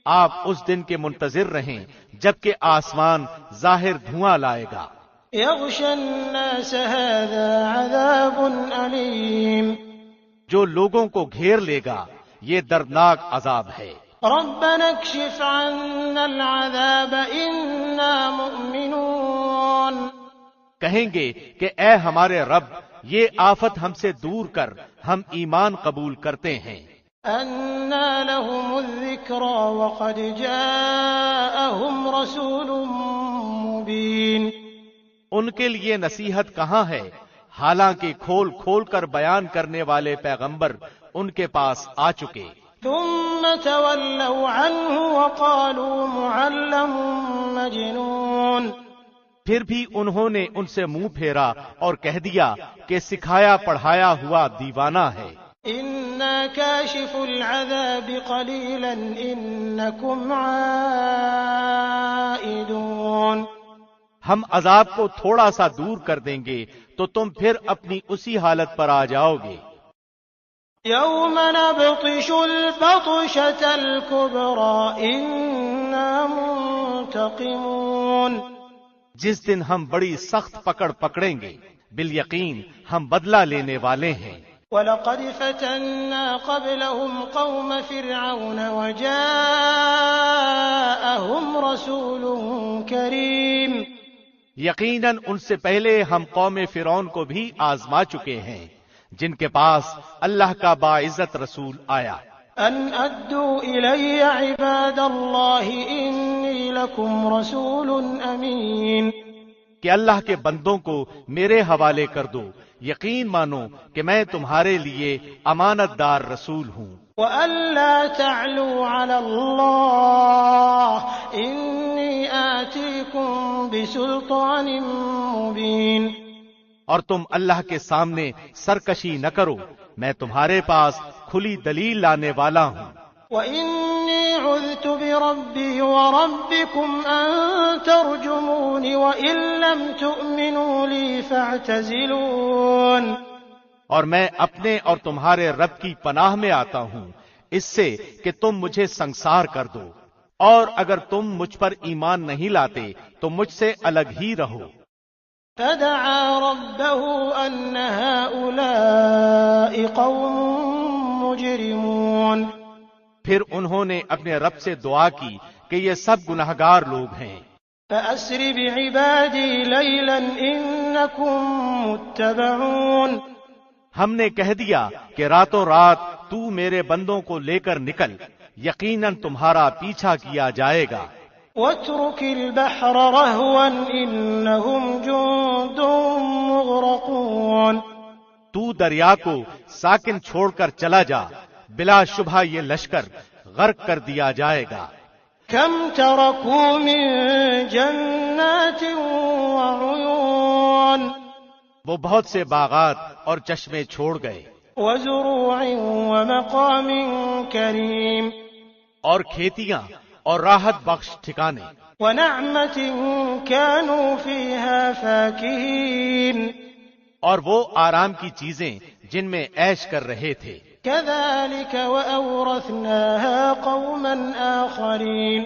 آپ اس دن کے منتظر رہیں جبکہ آسمان ظاہر دھواں لائے گا۔ یغشی الناس هذا عذاب علیم۔ جو لوگوں کو گھیر لے گا یہ دردناک عذاب ہے۔ ربنا اكشف عنا العذاب إنا مؤمنون. کہیں گے کہ اے ہمارے رب یہ آفت ہم سے دور کر، ہم ایمان قبول کرتے ہیں. أنى لهم الذكرى وقد جاءهم رسول مبين. ان کے لیے نصیحت کہاں ہے، حالانکہ کھول کھول کر بیان کرنے والے پیغمبر ان کے پاس آ چکے. ثم تولوا عنه وقالوا معلم مجنون. پھر بھی انہوں نے ان سے منہ پھیرا اور کہہ دیا کہ سکھایا پڑھایا ہوا دیوانہ ہے. إنا كاشف العذاب قليلا إنكم عائدون. ہم عذاب کو تھوڑا سا دور کر دیں گے تو تم پھر اپنی اسی حالت پر آ جاؤ گے. يوم نبطش البطشة الكبرى إنا منتقمون. جس دن ہم بڑی سخت پکڑ پکڑیں گے، بالیقین ہم بدلہ لینے والے ہیں. وَلَقَدْ فَتَنَّا قَبْلَهُمْ قَوْمَ فِرْعَوْنَ وَجَاءَهُمْ رَسُولٌ كَرِيمٌ. یقیناً ان سے پہلے ہم قوم فرعون کو بھی آزما چکے ہیں، جن کے پاس اللہ کا باعزت رسول آیا. أَنْ أَدُّوا إِلَيَّ عِبَادَ اللَّهِ إِنِّي لَكُمْ رَسُولٌ أَمِينٌ. کہ اللہ کے بندوں کو میرے حوالے کر دو، یقین مانو کہ میں تمہارے لیے امانت دار رسول ہوں. وَأَلَّا تَعْلُوا عَلَى اللَّهِ إِنِّي آتِيكُمْ بِسُلْطَانٍ مُبِينٍ. اور تم اللہ کے سامنے سرکشی نہ کرو، میں تمہارے پاس کھلی دلیل لانے والا ہوں. وَإِنِّي عُذْتُ بِرَبِّي وَرَبِّكُمْ أَن تَرْجُمُونِ وَإِن لَّمْ تُؤْمِنُوا لِي فَاعْتَزِلُونِ. اور میں اپنے اور تمہارے رب کی پناہ میں آتا ہوں اس سے کہ تم مجھے سنسار کر دو، اور اگر تم مجھ پر ایمان نہیں لاتے تو مجھ سے الگ ہی رہو. فَدَعَا رَبَّهُ أَنَّ هَٰؤُلَاءِ قَوْمٌ مُجْرِمُونَ. پھر انہوں نے اپنے رب سے دعا کی کہ یہ سب گناہگار لوگ ہیں. فَأَسْرِ بِعِبَادِي لَيْلًا إِنَّكُمْ مُتَّبَعُونَ. ہم نے کہہ دیا کہ راتوں رات تو میرے بندوں کو لے کر نکل، یقیناً تمہارا پیچھا کیا جائے گا. وَاتْرُكِ الْبَحْرَ رَهْوًا إِنَّهُمْ جُندٌ مُغْرَقُونَ. تو دریا کو ساکن چھوڑ کر چلا جا، بلا شبہ یہ لشکر غرق کر دیا جائے گا. كَمْ تَرَكُوا مِن جَنَّاتٍ وَعُيُونٍ. وہ بہت سے باغات اور چشمے چھوڑ گئے، وَزُرُوعٍ وَمَقَامٍ كَرِيمٍ. اور کھیتیاں اور راحت بخش ٹھکانے. وَنَعْمَةٍ كَانُوا فِيهَا فَاكِهِينَ. اور وہ آرام کی چیزیں جن میں عیش کر رہے تھے. كَذَلِكَ وَأَوْرَثْنَاهَا قَوْمًا آخَرِينَ.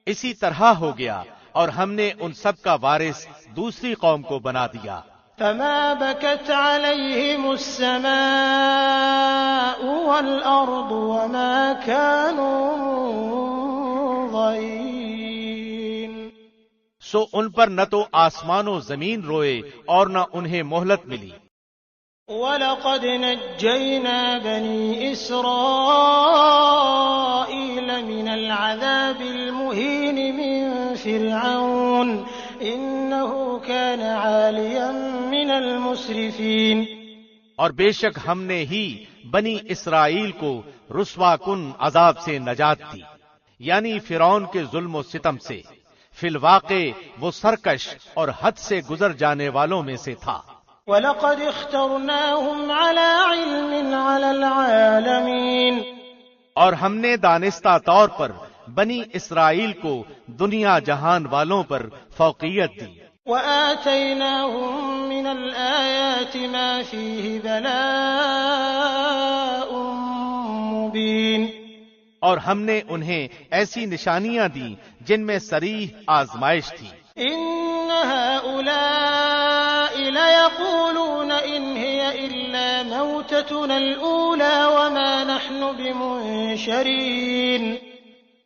اسی طرح ہو گیا اور ہم نے ان سب کا وارث دوسری قوم کو بنا دیا. فَمَا بَكَتْ عَلَيْهِمُ السَّمَاءُ وَالْأَرْضُ وَمَا كَانُوا مُنظَرِينَ. سو ان پر نہ تو آسمان و زمین روئے اور نہ انہیں مہلت ملی. وَلَقَدْ نَجَّيْنَا بَنِي إِسْرَائِيلَ مِنَ الْعَذَابِ الْمُهِينِ مِنْ فِرْعَوْنَ إِنَّهُ كَانَ عَالِيًا مِنَ الْمُسْرِفِينَ. اور بے شک ہم نے ہی بنی اسرائیل کو رسوا کن عذاب سے نجات دی، یعنی فرعون کے ظلم و ستم سے. فی الواقع وہ سرکش اور حد سے گزر جانے والوں میں سے تھا. وَلَقَدِ اخْتَرْنَاهُمْ عَلَىٰ عِلْمٍ عَلَى الْعَالَمِينَ. اور ہم نے دانستہ طور پر بنی اسرائیل کو دنیا جہان والوں پر فوقیت دی. وَآتَيْنَاهُم مِّنَ الْآيَاتِ مَا فِيهِ بَلَاءٌ مُّبِينٌ. اور ہم نے انہیں ایسی نشانیاں دیں جن میں صریح آزمائش تھی. إِنَّ هَٰؤُلَاءِ لَيَقُولُونَ إِنْ هِيَ إِلَّا مَوْتَتُنَا الْأُولَىٰ وَمَا نَحْنُ بِمُنشَرِينَ.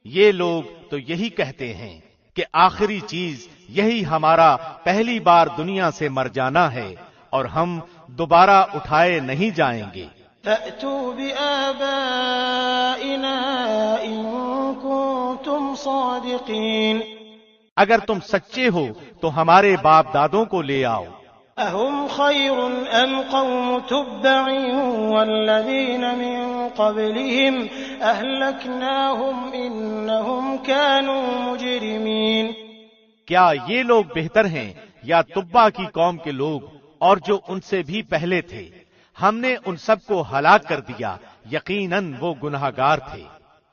یہ لوگ تو یہی کہتے ہیں کہ آخری چیز یہی ہمارا پہلی بار دنیا سے مر جانا ہے اور ہم دوبارہ اٹھائے نہیں جائیں گے۔ فَأْتُوا بِآبَائِنَا إِن كُنتُمْ صَادِقِينَ۔ اگر تم سچے ہو تو ہمارے باپ دادوں کو لے آؤ۔ أَهُمْ خَيْرٌ أَمْ قَوْمُ تُبَّعٍ وَالَّذِينَ مِن قَبْلِهِمْ أَهْلَكْنَاهُمْ إِنَّهُمْ كَانُوا مُجْرِمِينَ۔ کیا یہ لوگ بہتر ہیں یا تبع کی قوم کے لوگ اور جو ان سے بھی پہلے تھے؟ ہم نے ان سب کو ہلاک کر دیا، یقیناً وہ گناہگار تھے۔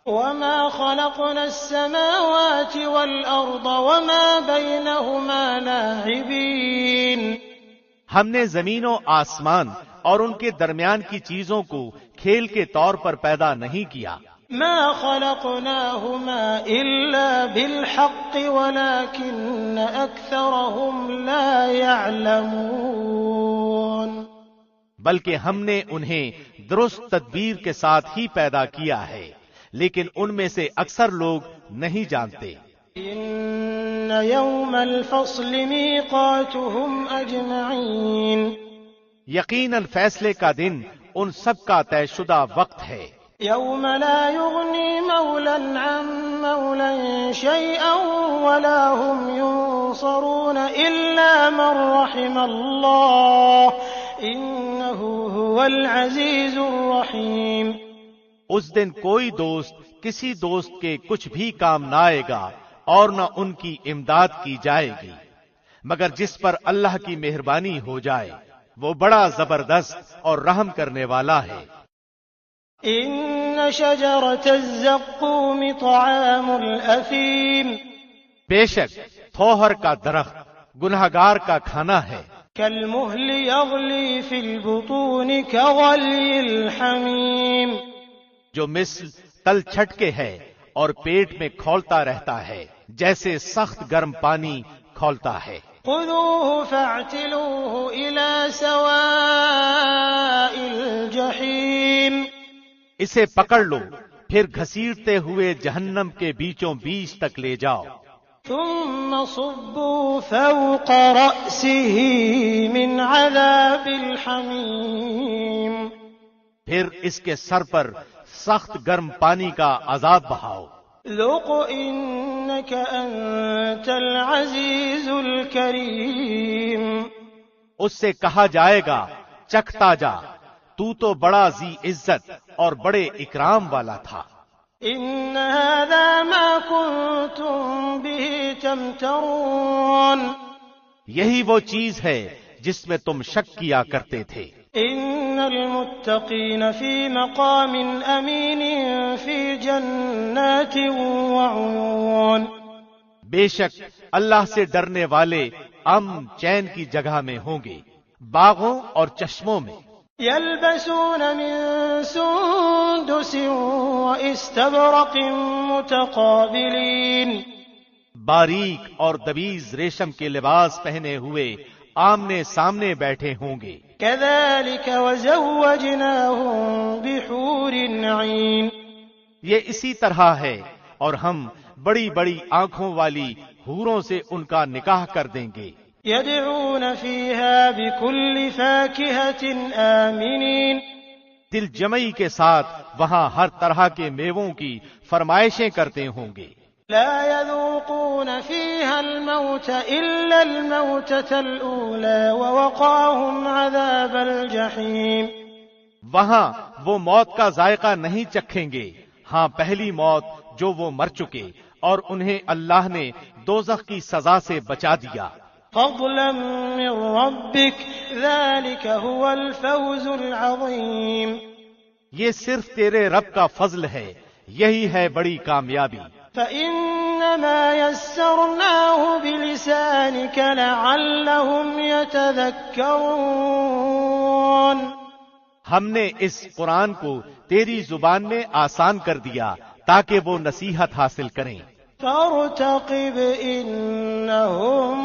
وَمَا خَلَقْنَا السَّمَاوَاتِ وَالْأَرْضَ وَمَا بَيْنَهُمَا لَاعِبِينَ۔ ہم نے زمین و آسمان اور ان کے درمیان کی چیزوں کو کھیل کے طور پر پیدا نہیں کیا۔ مَا خَلَقْنَاهُمَا إِلَّا بِالْحَقِّ وَلَكِنَّ أَكْثَرَهُمْ لَا يَعْلَمُونَ۔ بلکہ ہم نے انہیں درست تدبیر کے ساتھ ہی پیدا کیا ہے، لیکن ان میں سے اکثر لوگ نہیں جانتے۔ إِنَّ يَوْمَ الْفَصْلِ مِيقَاتُهُمْ أَجْمَعِينَ۔ یقیناً فیصلے کا دن ان سب کا طے شدہ وقت ہے۔ يَوْمَ لَا يُغْنِي مَوْلًى عَن مَّوْلًى شَيْئًا وَلَا هُمْ يُنصَرُونَ إِلَّا مَن رَّحِمَ اللَّهُ إِنَّهُ هُوَ الْعَزِيزُ الرَّحِيمُ۔ اس دن کوئی دوست کسی دوست کے کچھ بھی کام نہ آئے گا اور نہ ان کی امداد کی جائے گی مگر جس پر اللہ کی مہربانی ہو جائے، وہ بڑا زبردست اور رحم کرنے والا ہے۔ إِنَّ شَجَرَةَ الزَّقُّومِ طَعَامُ الْأَثِيمِ۔ بے شک تھوہر کا درخت گنہگار کا کھانا ہے۔ كَالْمُهْلِ يَغْلِي فِي الْبُطُونِ كَغَلْيِ الْحَمِيمِ۔ جو مثل تل چھٹکے ہے اور پیٹ میں کھولتا رہتا ہے جیسے سخت گرم پانی کھولتا ہے۔ خُذُوهُ فَاعْتِلُوهُ إِلَى سَوَاءِ الْجَحِيمِ۔ اسے پکڑ لو پھر گھسیٹتے ہوئے جہنم کے بیچوں بیچ تک لے جاؤ۔ ثُمَّ صُبُّوا فَوْقَ رَأْسِهِ مِنْ عَذَابِ الْحَمِيمِ۔ پھر اس کے سر پر سخت گرم پانی کا عذاب بہاؤ۔ ذُقْ إِنَّكَ أَنْتَ الْعَزِيزُ الْكَرِيمُ۔ اس سے کہا جائے گا چکھتا جا، تو تو بڑا ذی عزت اور بڑے اکرام والا تھا۔ إِنَّ هَذَا مَا كُنْتُمْ بِهِ تَمْتَرُونَ۔ یہی وہ چیز ہے جس میں تم شک کیا کرتے تھے۔ إِنَّ الْمُتَّقِينَ فِي مَقَامٍ أَمِينٍ فِي جَنَّاتٍ وَعُيُونٍ۔ بے شک اللہ سے ڈرنے والے امن چین کی جگہ میں ہوں گے، باغوں اور چشموں میں۔ يَلْبَسُونَ مِن سُندُسٍ وَإِسْتَبْرَقٍ مُتَقَابِلِينَ۔ باریک اور دبیز ریشم کے لباس پہنے ہوئے آمنے سامنے بیٹھے ہوں گے۔ كَذَلِكَ وَزَوَّجْنَاهُم بِحُورٍ عِينٍ۔ یہ اسی طرح ہے اور ہم بڑی بڑی آنکھوں والی حوروں سے ان کا نکاح کر دیں گے۔ يَدْعُونَ فِيهَا بِكُلِّ فَاكِهَةٍ آمِنِينَ۔ دل جمعی کے ساتھ وہاں ہر طرح کے میووں کی فرمائشیں کرتے ہوں گے۔ لا يذوقون فيها الموت إلا الموتة الأولى ووقاهم عذاب الجحيم۔ وہاں وہ موت کا ذائقہ نہیں چکھیں گے، ہاں پہلی موت جو وہ مر چکے، اور انہیں اللہ نے دوزخ کی سزا سے بچا دیا۔ فضلا من ربك ذلك هو الفوز العظيم۔ یہ صرف تیرے رب کا فضل ہے، یہی ہے بڑی کامیابی۔ فإنما يسرناه بلسانك لعلهم يتذكرون۔ ہم نے اس قرآن کو تیری زبان میں آسان کر دیا تاکہ وہ نصیحت حاصل کریں۔ فارتقب إنهم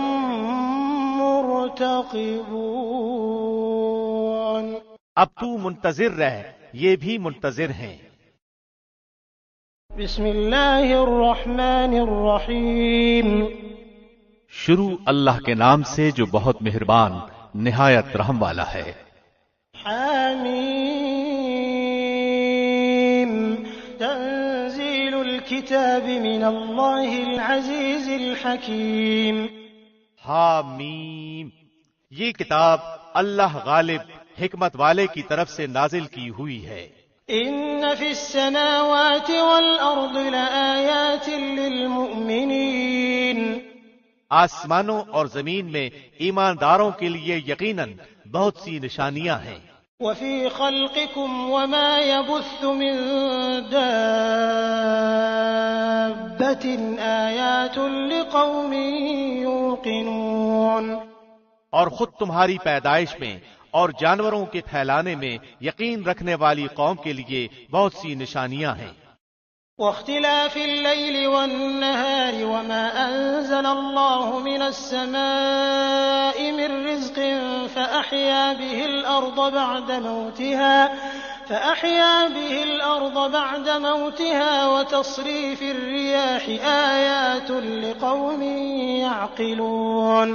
مرتقبون۔ اب تو منتظر رہ، یہ بھی منتظر ہیں۔ بسم اللہ الرحمن الرحیم شروع اللہ کے نام سے جو بہت مہربان نہایت رحم والا ہے۔ حامیم تنزیل الکتاب من اللہ العزیز الحکیم۔ حامیم، یہ کتاب اللہ غالب حکمت والے کی طرف سے نازل کی ہوئی ہے۔ ان فی السماوات والارض لآیات للمؤمنین، آسمانوں اور زمین میں ایمانداروں کے لیے یقیناً بہت سی نشانیاں ہیں۔ وفی خلقکم وما يبث من دابۃ آیات لقوم یوقنون، اور خود تمہاری پیدائش میں اور جانوروں کے پھیلانے میں یقین رکھنے والی قوم کے لیے بہت سی نشانیاں ہیں۔ واختلاف الليل والنهار وما أنزل الله من السماء من رزق فأحيا به الأرض بعد موتها وتصريف الرياح آيات لقوم يعقلون۔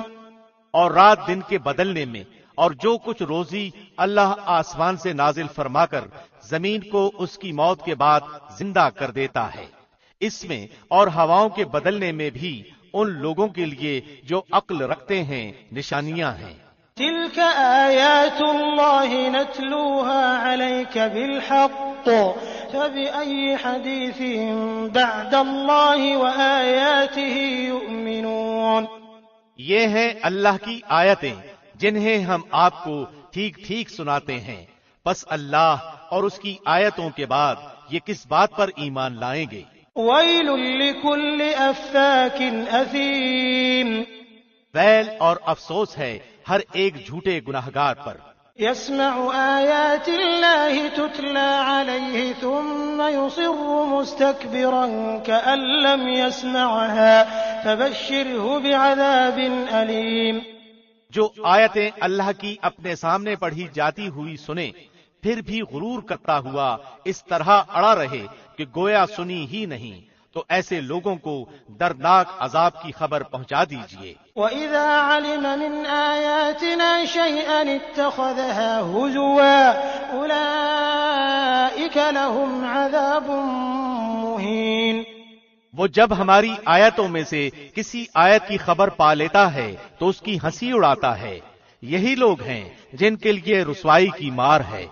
اور رات دن کے بدلنے میں اور جو کچھ روزی اللہ آسمان سے نازل فرما کر زمین کو اس کی موت کے بعد زندہ کر دیتا ہے، اس میں اور ہواؤں کے بدلنے میں بھی ان لوگوں کے لیے جو عقل رکھتے ہیں نشانیاں ہیں۔ تلك آیات اللہ نتلوها علیک بالحق فبأي حدیث بعد اللہ وآیاته یؤمنون۔ یہ ہیں اللہ کی آیتیں جنہیں ہم آپ کو ٹھیک ٹھیک سناتے ہیں، پس اللہ اور اس کی آیتوں کے بعد یہ کس بات پر ایمان لائیں گے؟ ویل لکل افاک اثیم، ویل اور افسوس ہے ہر ایک جھوٹے گناہگار پر۔ یسمع آیات اللہ تتلی علیہ ثم یصر مستکبرا کأن لم یسمعها فبشرہ بعذاب علیم۔ جو آیتیں اللہ کی اپنے سامنے پڑھی جاتی ہوئی سنے پھر بھی غرور کرتا ہوا اس طرح اڑا رہے کہ گویا سنی ہی نہیں، تو ایسے لوگوں کو دردناک عذاب کی خبر پہنچا دیجیے۔ وَإِذَا عَلِمَ مِنْ آيَاتِنَا شَيْئًا اتَّخَذَهَا هُزُوًا أُولَئِكَ لَهُمْ عَذَابٌ مُهِينٌ۔ وہ جب ہماری آیتوں میں سے کسی آیت کی خبر پا لیتا ہے تو اس کی ہنسی اڑاتا ہے، یہی لوگ ہیں جن کے لیے رسوائی کی مار ہے۔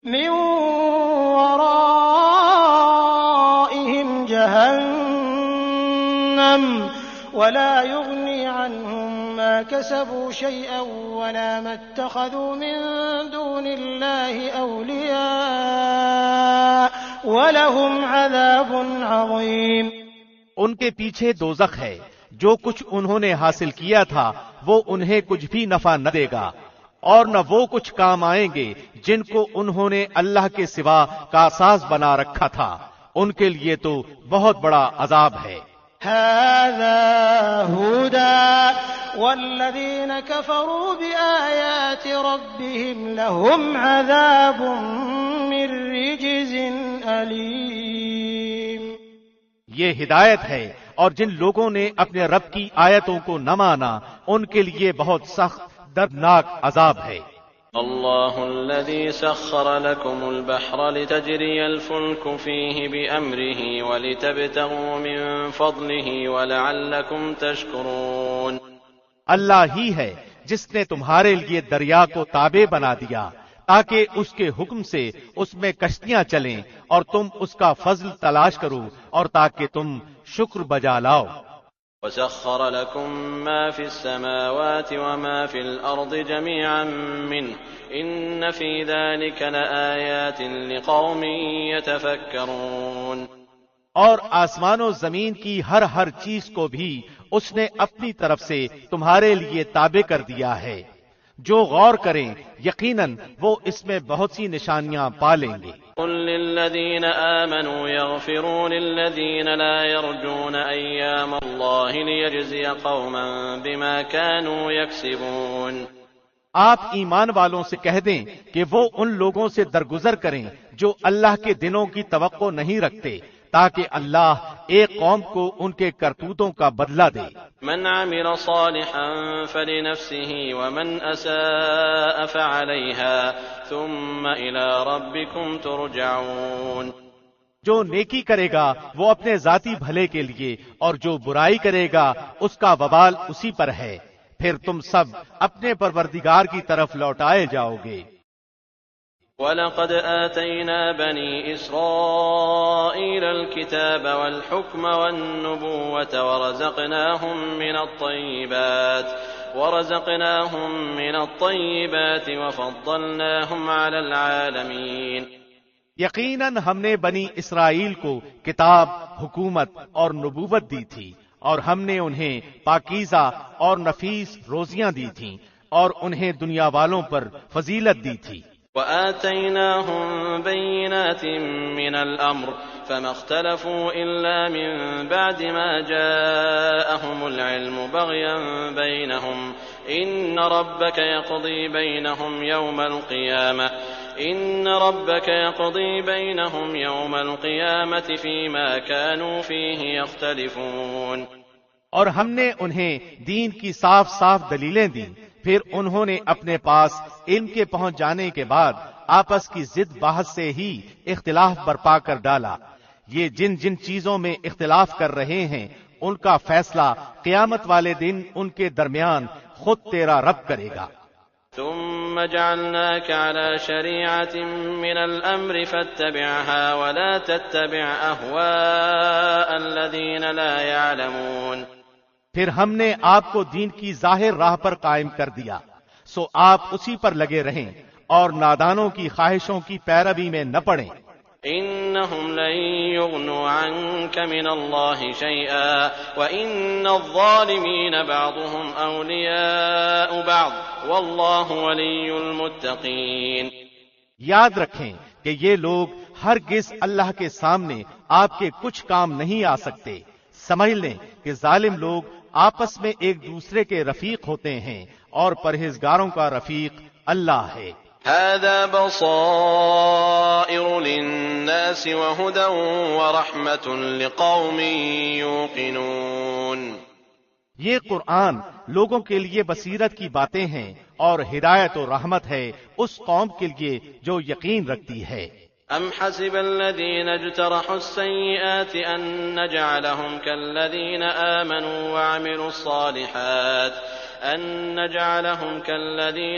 من ورائهم جهنم ولا يغني عنهم ما كسبوا شيئا ولا ما اتخذوا من دون الله أولياء وَلَهُمْ عَذَابٌ عَظِيمٌ۔ ان کے پیچھے دوزخ ہے، جو کچھ انہوں نے حاصل کیا تھا وہ انہیں کچھ بھی نفع نہ دے گا، اور نہ وہ کچھ کام آئیں گے جن کو انہوں نے اللہ کے سوا کاساز بنا رکھا تھا، ان کے لیے تو بہت بڑا عذاب ہے۔ هَذَا هُدًى وَالَّذِينَ كَفَرُوا بِآيَاتِ رَبِّهِمْ لَهُمْ عَذَابٌ مِّن رِّجْزٍ أَلِيمٌ۔ یہ ہدایت ہے، اور جن لوگوں نے اپنے رب کی آیتوں کو نہ مانا ان کے لیے بہت سخت دردناک عذاب ہے۔ اللہ الذي سخر لكم البحر لتجري الفلك فيه بأمره ولتبتغوا من فضله ولعلكم تشكرون۔ اللہ ہی ہے جس نے تمہارے لیے دریا کو تابع بنا دیا تاکہ اس کے حکم سے اس میں کشتیاں چلیں اور تم اس کا فضل تلاش کرو اور تاکہ تم شکر بجا لاؤ۔ وسخر لكم ما في السماوات وما في الأرض جميعا منه إن في ذلك لآيات لقوم يتفكرون۔ اور آسمان و زمین کی ہر چیز کو بھی اس نے اپنی طرف سے تمہارے لیے تابع کر دیا ہے، جو غور کریں یقیناً وہ اس میں بہت سی نشانیاں پا لیں گے۔ قل للذين آمنوا يغفروا للذين لا يرجون أيام الله ليجزي قوما بما كانوا يكسبون۔ آپ ایمان والوں سے کہہ دیں کہ وہ ان لوگوں سے درگزر کریں جو اللہ کے دنوں کی توقع نہیں رکھتے تاکہ اللہ ایک قوم کو ان کے کرتوتوں کا بدلہ دے۔ من عمل صالحا فلنفسه ومن اساء فعليها ثم الى ربكم ترجعون۔ جو نیکی کرے گا وہ اپنے ذاتی بھلے کے لیے، اور جو برائی کرے گا اس کا وبال اسی پر ہے، پھر تم سب اپنے پروردگار کی طرف لوٹائے جاؤ گے۔ وَلَقَدْ آتَيْنَا بَنِي إِسْرَائِيلَ الْكِتَابَ وَالْحُكْمَ وَالنُّبُوَّةَ وَرَزَقْنَاهُمْ مِنَ الطَّيِّبَاتِ وَفَضَّلْنَاهُمْ عَلَى الْعَالَمِينَ۔ یقیناً ہم نے بنی اسرائیل کو کتاب، حکومت اور نبوت دی تھی، اور ہم نے انہیں پاکیزہ اور نفیس روزیاں دی تھیں، اور انہیں دنیا والوں پر فضیلت دی تھی۔ وَآتَيْنَاهُمْ بَيِّنَاتٍ مِّنَ الْأَمْرِ فَمَا اخْتَلَفُوا إِلَّا مِن بَعْدِ مَا جَاءَهُمُ الْعِلْمُ بَغْيًا بَيْنَهُمْ إِنَّ رَبَّكَ يَقْضِي بَيْنَهُمْ يَوْمَ الْقِيَامَةِ فِيمَا كَانُوا فِيهِ يَخْتَلِفُونَ۔ اور ہم نے انہیں دین کی صاف صاف دلیلیں دیں، پھر انہوں نے اپنے پاس علم کے پہنچ جانے کے بعد آپس کی ضد بحث سے ہی اختلاف برپا کر ڈالا۔ یہ جن جن چیزوں میں اختلاف کر رہے ہیں ان کا فیصلہ قیامت والے دن ان کے درمیان خود تیرا رب کرے گا۔ ثم جعلناك على شريعة من الأمر فاتبعها ولا تتبع أهواء الذين لا يعلمون۔ پھر ہم نے آپ کو دین کی ظاہر راہ پر قائم کر دیا، سو آپ اسی پر لگے رہیں اور نادانوں کی خواہشوں کی پیروی میں نہ پڑیں۔ إنهم لن يغنوا عنك من الله شيئا وإن الظالمين بعضهم أولياء بعض والله ولي المتقين۔ یاد رکھیں کہ یہ لوگ ہرگز اللہ کے سامنے آپ کے کچھ کام نہیں آ سکتے۔ سمجھ لیں کہ ظالم لوگ آپس میں ایک دوسرے کے رفیق ہوتے ہیں، اور پرہیزگاروں کا رفیق اللہ ہے۔ هذا بصائر للناس وهدى ورحمة لقوم يوقنون۔ یہ قرآن لوگوں کے لیے بصیرت کی باتیں ہیں اور ہدایت و رحمت ہے اس قوم کے لیے جو یقین رکھتی ہے۔ أم حسب الذين اجترحوا السيئات أن نجعلهم كالذين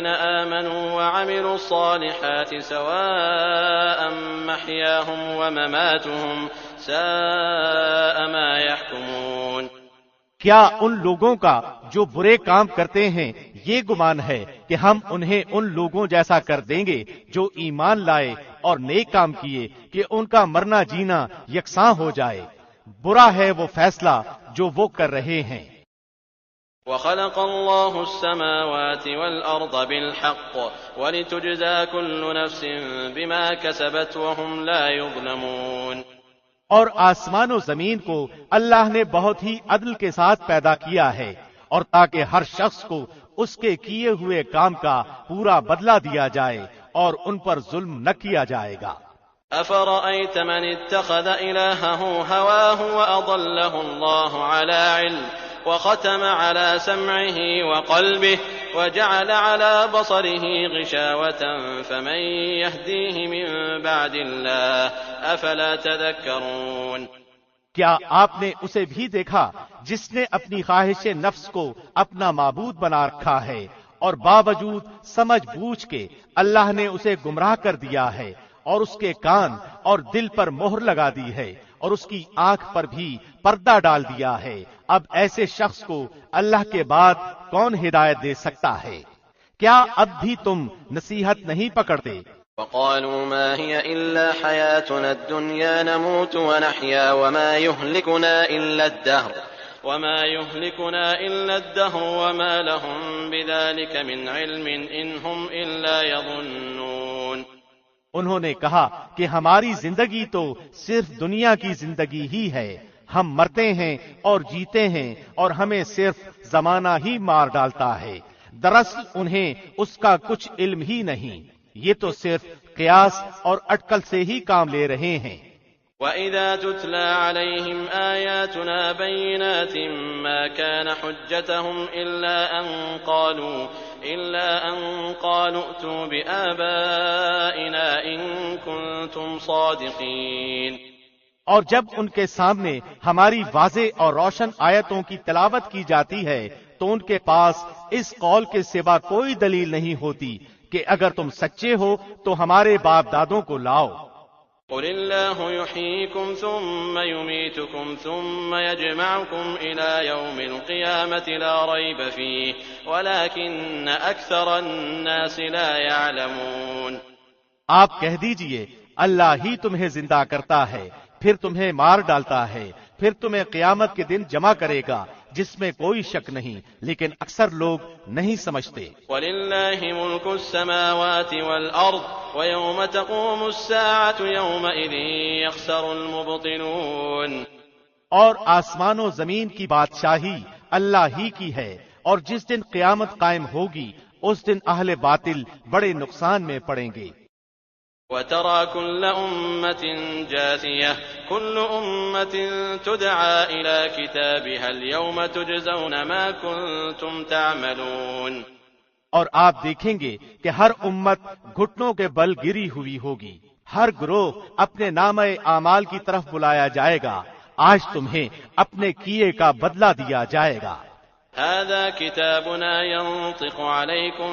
آمنوا وعملوا الصالحات سواء محياهم ومماتهم ساء ما يحكمون۔ کیا ان لوگوں کا جو برے کام کرتے ہیں یہ گمان ہے کہ ہم انہیں ان لوگوں جیسا کر دیں گے جو ایمان لائے اور نیک کام کیے کہ ان کا مرنا جینا یکساں ہو جائے؟ برا ہے وہ فیصلہ جو وہ کر رہے ہیں۔ وخلق الله السماوات والأرض بالحق ولتجزى كل نفس بما كسبت وهم لا يظلمون۔ اور آسمان و زمین کو اللہ نے بہت ہی عدل کے ساتھ پیدا کیا ہے، اور تاکہ ہر شخص کو اس کے کیے ہوئے کام کا پورا بدلہ دیا جائے اور ان پر ظلم نہ کیا جائے گا۔ أفرأيت من اتخذ إلهه هواه وأضله الله على علم وختم على سمعه وقلبه وجعل على بصره غشاوة فمن يهديه من بعد الله أفلا تذكرون۔ کیا آپ نے اسے بھی دیکھا جس نے اپنی خواہش نفس کو اپنا معبود بنا رکھا ہے، اور باوجود سمجھ بوجھ کے اللہ نے اسے گمراہ کر دیا ہے، اور اس کے کان اور دل پر مہر لگا دی ہے، اور اس کی آنکھ پر بھی پردہ ڈال دیا ہے۔ اب ایسے شخص کو اللہ کے بعد کون ہدایت دے سکتا ہے؟ کیا اب بھی تم نصیحت نہیں پکڑتے؟ وقالوا ما هي إلا حياتنا الدنيا نموت ونحيا وما يهلكنا إلا الدهر وما لهم بذلك من علم إن هم إلا يظنون۔ انہوں نے کہا کہ ہماری زندگی تو صرف دنیا کی زندگی ہی ہے، ہم مرتے ہیں اور جیتے ہیں اور ہمیں صرف زمانہ ہی مار ڈالتا ہے، دراصل انہیں اس کا کچھ علم ہی نہیں، یہ تو صرف قیاس اور اٹکل سے ہی کام لے رہے ہیں۔ وَإِذَا تُتْلَى عَلَيْهِمْ آيَاتُنَا بَيِّنَاتٍ مَا كَانَ حُجَّتَهُمْ إِلَّا أَن قَالُوا ائْتُوا بِآبَائِنَا إِن كُنتُمْ صَادِقِينَ۔ اور جب ان کے سامنے ہماری واضح اور روشن آیتوں کی تلاوت کی جاتی ہے تو ان کے پاس اس قول کے سوا کوئی دلیل نہیں ہوتی کہ اگر تم سچے ہو تو ہمارے باپ دادوں کو لاؤ۔ قُلِ اللَّهُ يُحْيِيكُمْ ثُمَّ يُمِيتُكُمْ ثُمَّ يَجْمَعُكُمْ إِلَى يَوْمِ الْقِيَامَةِ لَا رَيْبَ فِيهِ وَلَكِنَّ أَكْثَرَ النَّاسِ لَا يَعْلَمُونَ۔ آپ کہہ دیجئے اللہ ہی تمہیں زندہ کرتا ہے، پھر تمہیں مار ڈالتا ہے، پھر تمہیں قیامت کے دن جمع کرے گا جس میں کوئی شک نہیں، لیکن اکثر لوگ نہیں سمجھتے۔ وَلِلَّهِ مُلْكُ السَّمَاوَاتِ وَالْأَرْضِ وَيَوْمَ تَقُومُ السَّاعَةُ يَوْمَئِذٍ يَخْسَرُ الْمُبْطِلُونَ۔ اور آسمان و زمین کی بادشاہی اللہ ہی کی ہے، اور جس دن قیامت قائم ہوگی اس دن اہل باطل بڑے نقصان میں پڑیں گے۔ وَتَرَى كُلَّ أُمَّةٍ جَاثِيَةً كُلُّ أُمَّةٍ تُدْعَى إِلَى كِتَابِهَا الْيَوْمَ تُجْزَوْنَ مَا كُنتُمْ تَعْمَلُونَ۔ اور آپ دیکھیں گے کہ ہر امت گھٹنوں کے بل گری ہوئی ہوگی، ہر گروہ اپنے نامہ اعمال کی طرف بلایا جائے گا، آج تمہیں اپنے کیے کا بدلہ دیا جائے گا۔ هذا كتابنا ينطق عليكم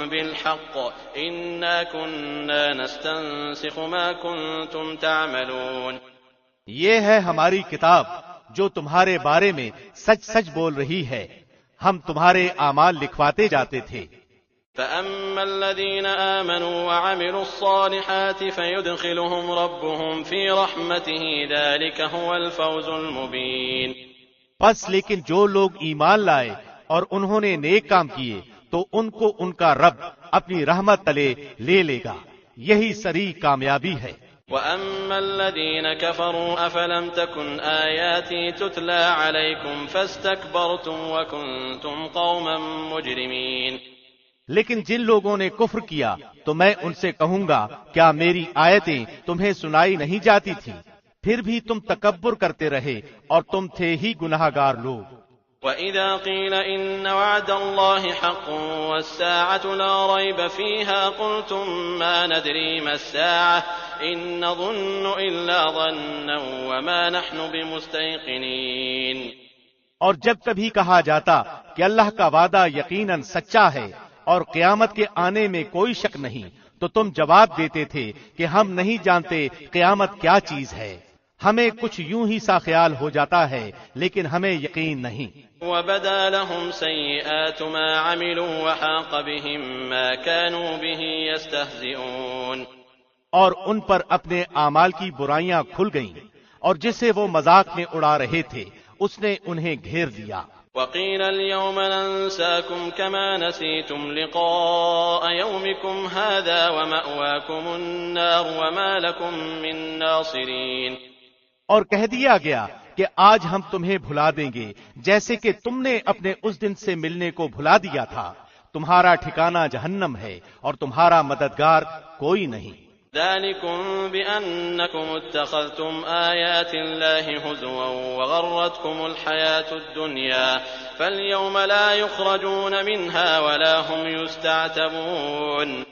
بالحق إنا كنا نستنسخ ما كنتم تعملون۔ یہ ہے ہماری کتاب جو تمہارے بارے میں سچ سچ بول رہی ہے، ہم تمہارے اعمال لکھواتے جاتے تھے۔ فأما الذين آمنوا وعملوا الصالحات فيدخلهم ربهم في رحمته ذلك هو الفوز المبين۔ پس لیکن جو لوگ ایمان لائے اور انہوں نے نیک کام کیے تو ان کو ان کا رب اپنی رحمت تلے لے لے گا، یہی سری کامیابی ہے۔ وَأَمَّا الَّذِينَ كَفَرُوا أَفَلَمْ تَكُنْ آيَاتِي تُتْلَى عَلَيْكُمْ فَاسْتَكْبَرْتُمْ وَكُنْتُمْ قَوْمًا مُجْرِمِينَ۔ لیکن جن لوگوں نے کفر کیا تو میں ان سے کہوں گا کیا میری آیتیں تمہیں سنائی نہیں جاتی تھیں؟ پھر بھی تم تکبر کرتے رہے اور تم تھے ہی گناہگار لوگ۔ وَإِذَا قِيلَ إِنَّ وَعْدَ اللَّهِ حَقٌّ وَالسَّاعَةُ لَا رَيْبَ فِيهَا قُلْتُمْ مَا نَدْرِي مَا السَّاعَةُ إِن نَّظُنُّ إِلَّا ظَنًّا وَمَا نَحْنُ بِمُسْتَيْقِنِينَ۔ اور جب کبھی کہا جاتا کہ اللہ کا وعدہ یقیناً سچا ہے اور قیامت کے آنے میں کوئی شک نہیں تو تم جواب دیتے تھے کہ ہم نہیں جانتے قیامت کیا چیز ہے، ہمیں کچھ یوں ہی سا خیال ہو جاتا ہے لیکن ہمیں یقین نہیں۔ وَبَدَا لَهُمْ سَيِّئَاتُ مَا عَمِلُوا وَحَاقَ بِهِم مَّا كَانُوا بِهِ يَسْتَهْزِئُونَ۔ اور ان پر اپنے اعمال کی برائیاں کھل گئیں اور جسے وہ مذاق میں اڑا رہے تھے اس نے انہیں گھیر لیا۔ وَقِيلَ الْيَوْمَ نَنسَاكُمْ كَمَا نَسِيتُمْ لِقَاءَ يَوْمِكُمْ هَٰذَا وَمَأْوَاكُمُ النَّارُ وَمَا لَكُم مِّن نَّاصِرِينَ۔ اور کہہ دیا گیا کہ آج ہم تمہیں بھلا دیں گے جیسے کہ تم نے اپنے اس دن سے ملنے کو بھلا دیا تھا، تمہارا ٹھکانہ جہنم ہے اور تمہارا مددگار کوئی نہیں۔ ذَلِكُمْ بِأَنَّكُمُ اتَّخَذْتُمْ آيَاتِ اللَّهِ هُزُوًا وَغَرَّتْكُمُ الْحَيَاةُ الدُّنْيَا فَالْيَوْمَ لَا يُخْرَجُونَ مِنْهَا وَلَا هُمْ يُسْتَعْتَبُونَ۔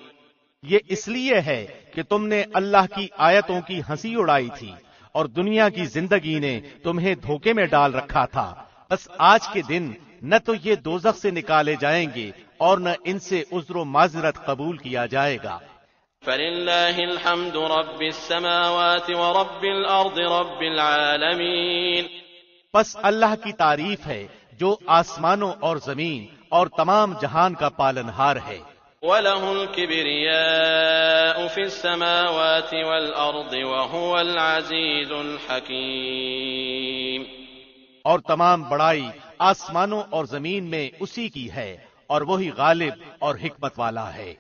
یہ اس لیے ہے کہ تم نے اللہ کی آیتوں کی ہنسی اڑائی تھی اور دنیا کی زندگی نے تمہیں دھوکے میں ڈال رکھا تھا، بس آج کے دن نہ تو یہ دوزخ سے نکالے جائیں گے اور نہ ان سے عذر و معذرت قبول کیا جائے گا۔ فَلِلَّهِ الْحَمْدُ رَبِّ السَّمَاوَاتِ وَرَبِّ الْأَرْضِ رَبِّ الْعَالَمِينَ۔ پس اللہ کی تعریف ہے جو آسمانوں اور زمین اور تمام جہان کا پالنہار ہے۔ وَلَهُ الْكِبْرِيَاءُ فِي السَّمَاوَاتِ وَالْأَرْضِ وَهُوَ الْعَزِيزُ الْحَكِيمُ۔ اور تمام بڑائی آسمانوں اور زمین میں اسی کی ہے اور وہی غالب اور حکمت والا ہے۔